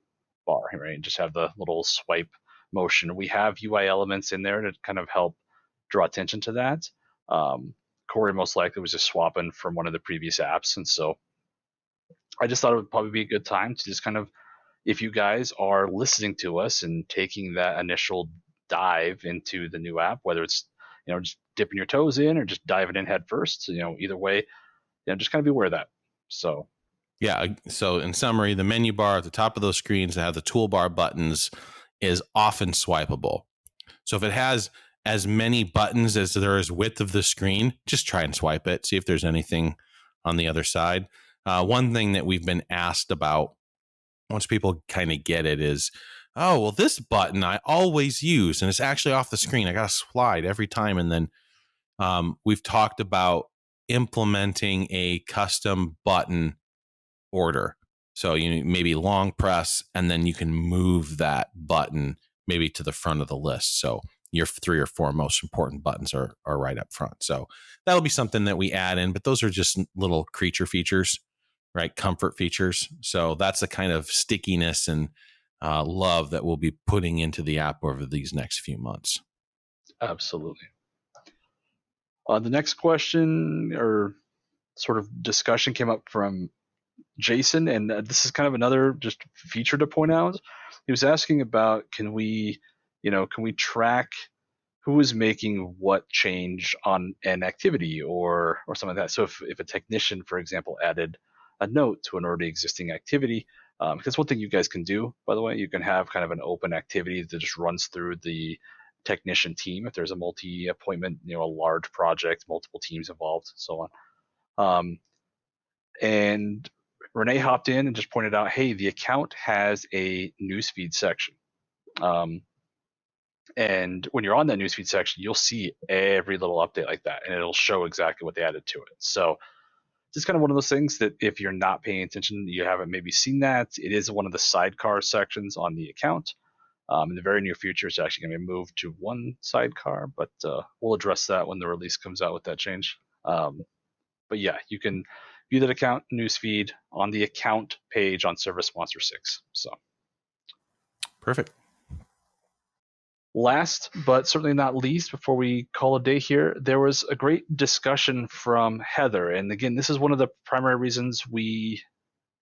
bar, right? Just have the little swipe motion. We have UI elements in there to kind of help draw attention to that. Cory most likely was just swapping from one of the previous apps, and so I just thought it would probably be a good time to just kind of, if you guys are listening to us and taking that initial dive into the new app, whether it's just dipping your toes in or just diving in head first, either way, just kind of be aware of that. So yeah, so in summary, the menu bar at the top of those screens that have the toolbar buttons is often swipeable. So if it has as many buttons as there is width of the screen, just try and swipe it, see if there's anything on the other side. One thing that we've been asked about, once people kind of get it, is, oh, well, this button I always use, and it's actually off the screen. I got to slide every time. And then we've talked about implementing a custom button order. So you maybe long press, and then you can move that button maybe to the front of the list. So your 3 or 4 most important buttons are right up front. So that'll be something that we add in, but those are just little creature features, right? Comfort features. So that's the kind of stickiness and love that we'll be putting into the app over these next few months. Absolutely. The next question or sort of discussion came up from Jason, and this is kind of another just feature to point out. He was asking about, can we track who is making what change on an activity or something like that. So if a technician, for example, added a note to an already existing activity, because one thing you guys can do, by the way, you can have kind of an open activity that just runs through the technician team if there's a multi-appointment, a large project, multiple teams involved, so on. And Renee hopped in and just pointed out, hey, the account has a newsfeed section. And when you're on that newsfeed section, you'll see every little update like that, and it'll show exactly what they added to it. So just kind of one of those things that if you're not paying attention, you haven't maybe seen that. It is one of the sidecar sections on the account. In the very near future, it's actually going to be moved to one sidecar, but we'll address that when the release comes out with that change. But yeah, you can view that account newsfeed on the account page on ServiceMonster 6. So perfect. Last, but certainly not least, before we call a day here, there was a great discussion from Heather. And again, this is one of the primary reasons we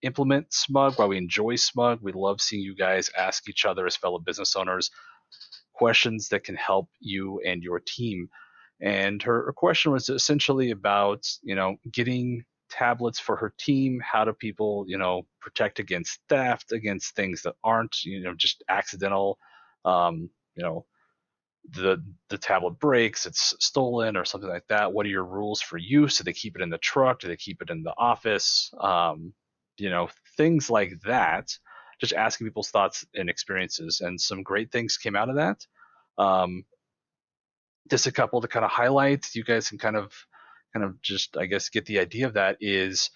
implement SMUG, why we enjoy SMUG. We love seeing you guys ask each other as fellow business owners questions that can help you and your team. And her question was essentially about, getting tablets for her team. How do people, protect against theft, against things that aren't, just accidental, the tablet breaks, it's stolen or something like that. What are your rules for use? Do they keep it in the truck? Do they keep it in the office? Things like that. Just asking people's thoughts and experiences, and some great things came out of that. Just a couple to kind of highlight. You guys can kind of kind of just, I guess, get the idea of that is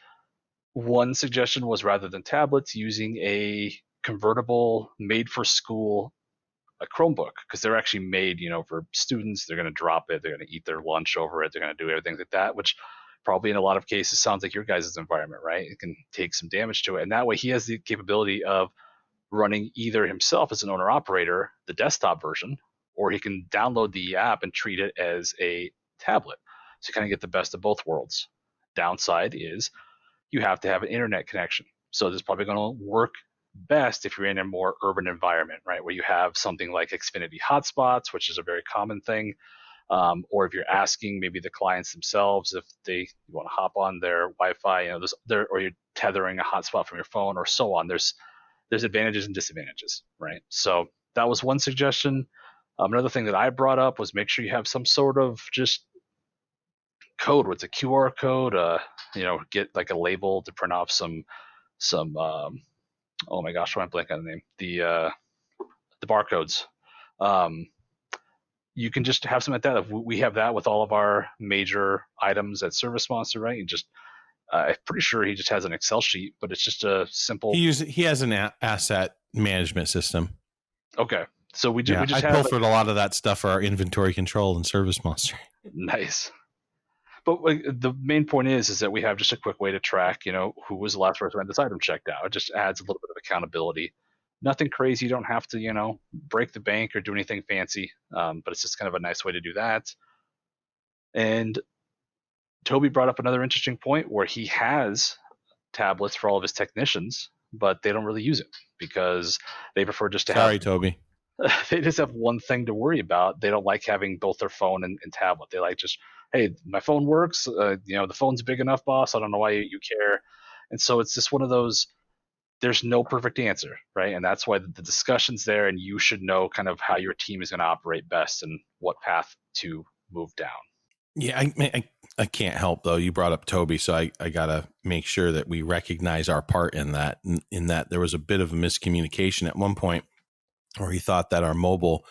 one suggestion was rather than tablets, using a convertible made for school, a Chromebook, because they're actually made, for students. They're going to drop it. They're going to eat their lunch over it. They're going to do everything like that, which probably in a lot of cases sounds like your guys' environment, right? It can take some damage to it. And that way he has the capability of running either himself as an owner operator, the desktop version, or he can download the app and treat it as a tablet. So you kind of get the best of both worlds. Downside is you have to have an internet connection. So this is probably going to work best if you're in a more urban environment, right? Where you have something like Xfinity hotspots, which is a very common thing. Or if you're asking maybe the clients themselves if they want to hop on their Wi-Fi, or you're tethering a hotspot from your phone, or so on. There's advantages and disadvantages, right? So that was one suggestion. Another thing that I brought up was make sure you have some sort of just code, what's a QR code, get like a label to print off some oh my gosh, why am I blanking on the name? The barcodes. You can just have something like that. If we have that with all of our major items at ServiceMonster, right? And just I'm pretty sure he just has an Excel sheet, but it's just a simple. He has an asset management system. Okay, so we just have pilfered a lot of that stuff for our inventory control in ServiceMonster. Nice. But the main point is that we have just a quick way to track, who was the last person who had this item checked out. It just adds a little bit of accountability. Nothing crazy. You don't have to, break the bank or do anything fancy. But it's just kind of a nice way to do that. And Toby brought up another interesting point where he has tablets for all of his technicians, but they don't really use it because they prefer just to have. Sorry, Toby. They just have one thing to worry about. They don't like having both their phone and tablet. They like just, hey, my phone works. The phone's big enough, boss. I don't know why you care. And so it's just one of those, there's no perfect answer, right? And that's why the discussion's there, and you should know kind of how your team is going to operate best and what path to move down. Yeah, I can't help, though. You brought up Toby, so I got to make sure that we recognize our part in that. In that there was a bit of a miscommunication at one point where he thought that our mobile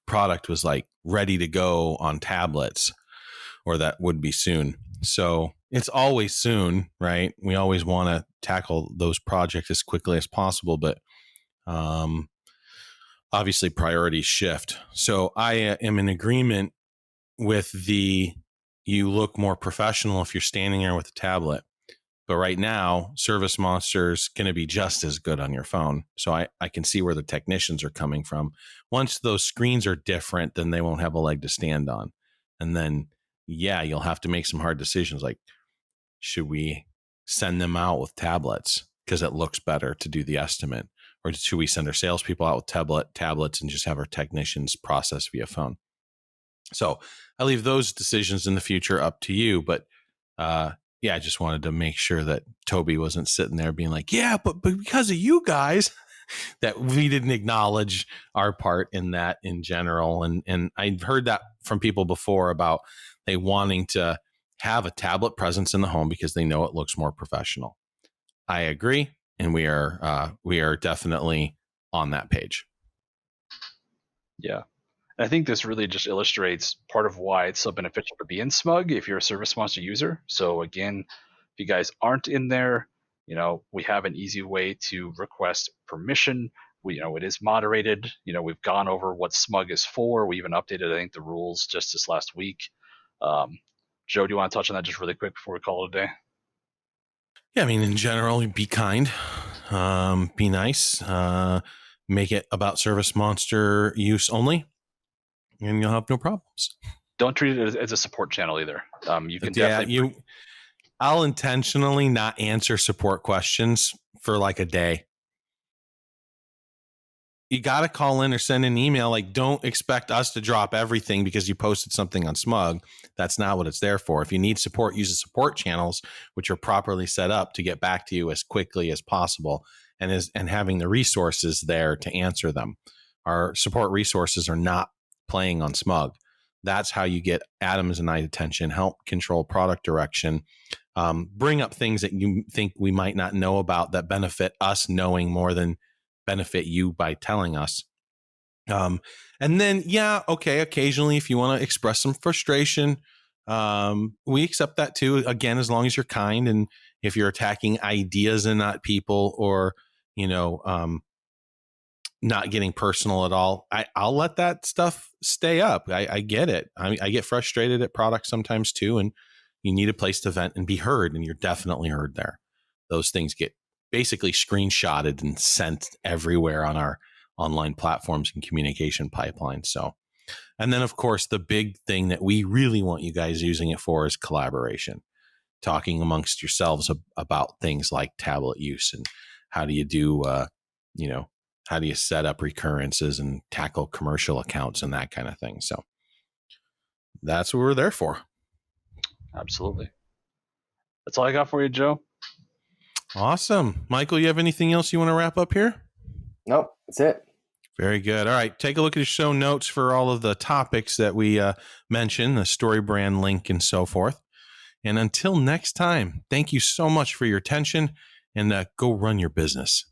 product was like ready to go on tablets, or that would be soon. So it's always soon, right? We always want to tackle those projects as quickly as possible, but obviously priorities shift. So I am in agreement with you look more professional if you're standing there with a tablet. But right now, ServiceMonster's going to be just as good on your phone. So I can see where the technicians are coming from. Once those screens are different, then they won't have a leg to stand on. And then, yeah, you'll have to make some hard decisions like, should we send them out with tablets because it looks better to do the estimate? Or should we send our salespeople out with tablets and just have our technicians process via phone? So I leave those decisions in the future up to you. But yeah, I just wanted to make sure that Toby wasn't sitting there being like, yeah, but because of you guys, that we didn't acknowledge our part in that in general. And I've heard that from people before about they wanting to have a tablet presence in the home because they know it looks more professional. I agree. And we are definitely on that page. Yeah. I think this really just illustrates part of why it's so beneficial to be in SMUG if you're a ServiceMonster user. So again, if you guys aren't in there, we have an easy way to request permission. It is moderated. We've gone over what SMUG is for. We even updated, I think, the rules just this last week. Joe, do you want to touch on that just really quick before we call it a day? Yeah, I mean, in general, be kind, be nice, make it about ServiceMonster use only, and you'll have no problems. Don't treat it as a support channel either. You can definitely. I'll intentionally not answer support questions for like a day. You got to call in or send an email. Like, don't expect us to drop everything because you posted something on SMUG. That's not what it's there for. If you need support, use the support channels, which are properly set up to get back to you as quickly as possible, and having the resources there to answer them. Our support resources are not playing on SMUG. That's how you get Adam's and I's attention, help control product direction, bring up things that you think we might not know about that benefit us knowing more than benefit you by telling us. And then, yeah, okay, occasionally if you want to express some frustration, We accept that too. Again, as long as you're kind, and if you're attacking ideas and not people, or not getting personal at all, I'll let that stuff stay up. I get it. I get frustrated at products sometimes too, and you need a place to vent and be heard, and you're definitely heard there. Those things get basically screenshotted and sent everywhere on our online platforms and communication pipelines. So, and then of course, the big thing that we really want you guys using it for is collaboration, talking amongst yourselves about things like tablet use and how do you do, how do you set up recurrences and tackle commercial accounts and that kind of thing. So that's what we're there for. Absolutely. That's all I got for you, Joe. Awesome. Michael, you have anything else you want to wrap up here? Nope, that's it. Very good. All right. Take a look at the show notes for all of the topics that we mentioned, the StoryBrand link and so forth. And until next time, thank you so much for your attention, and go run your business.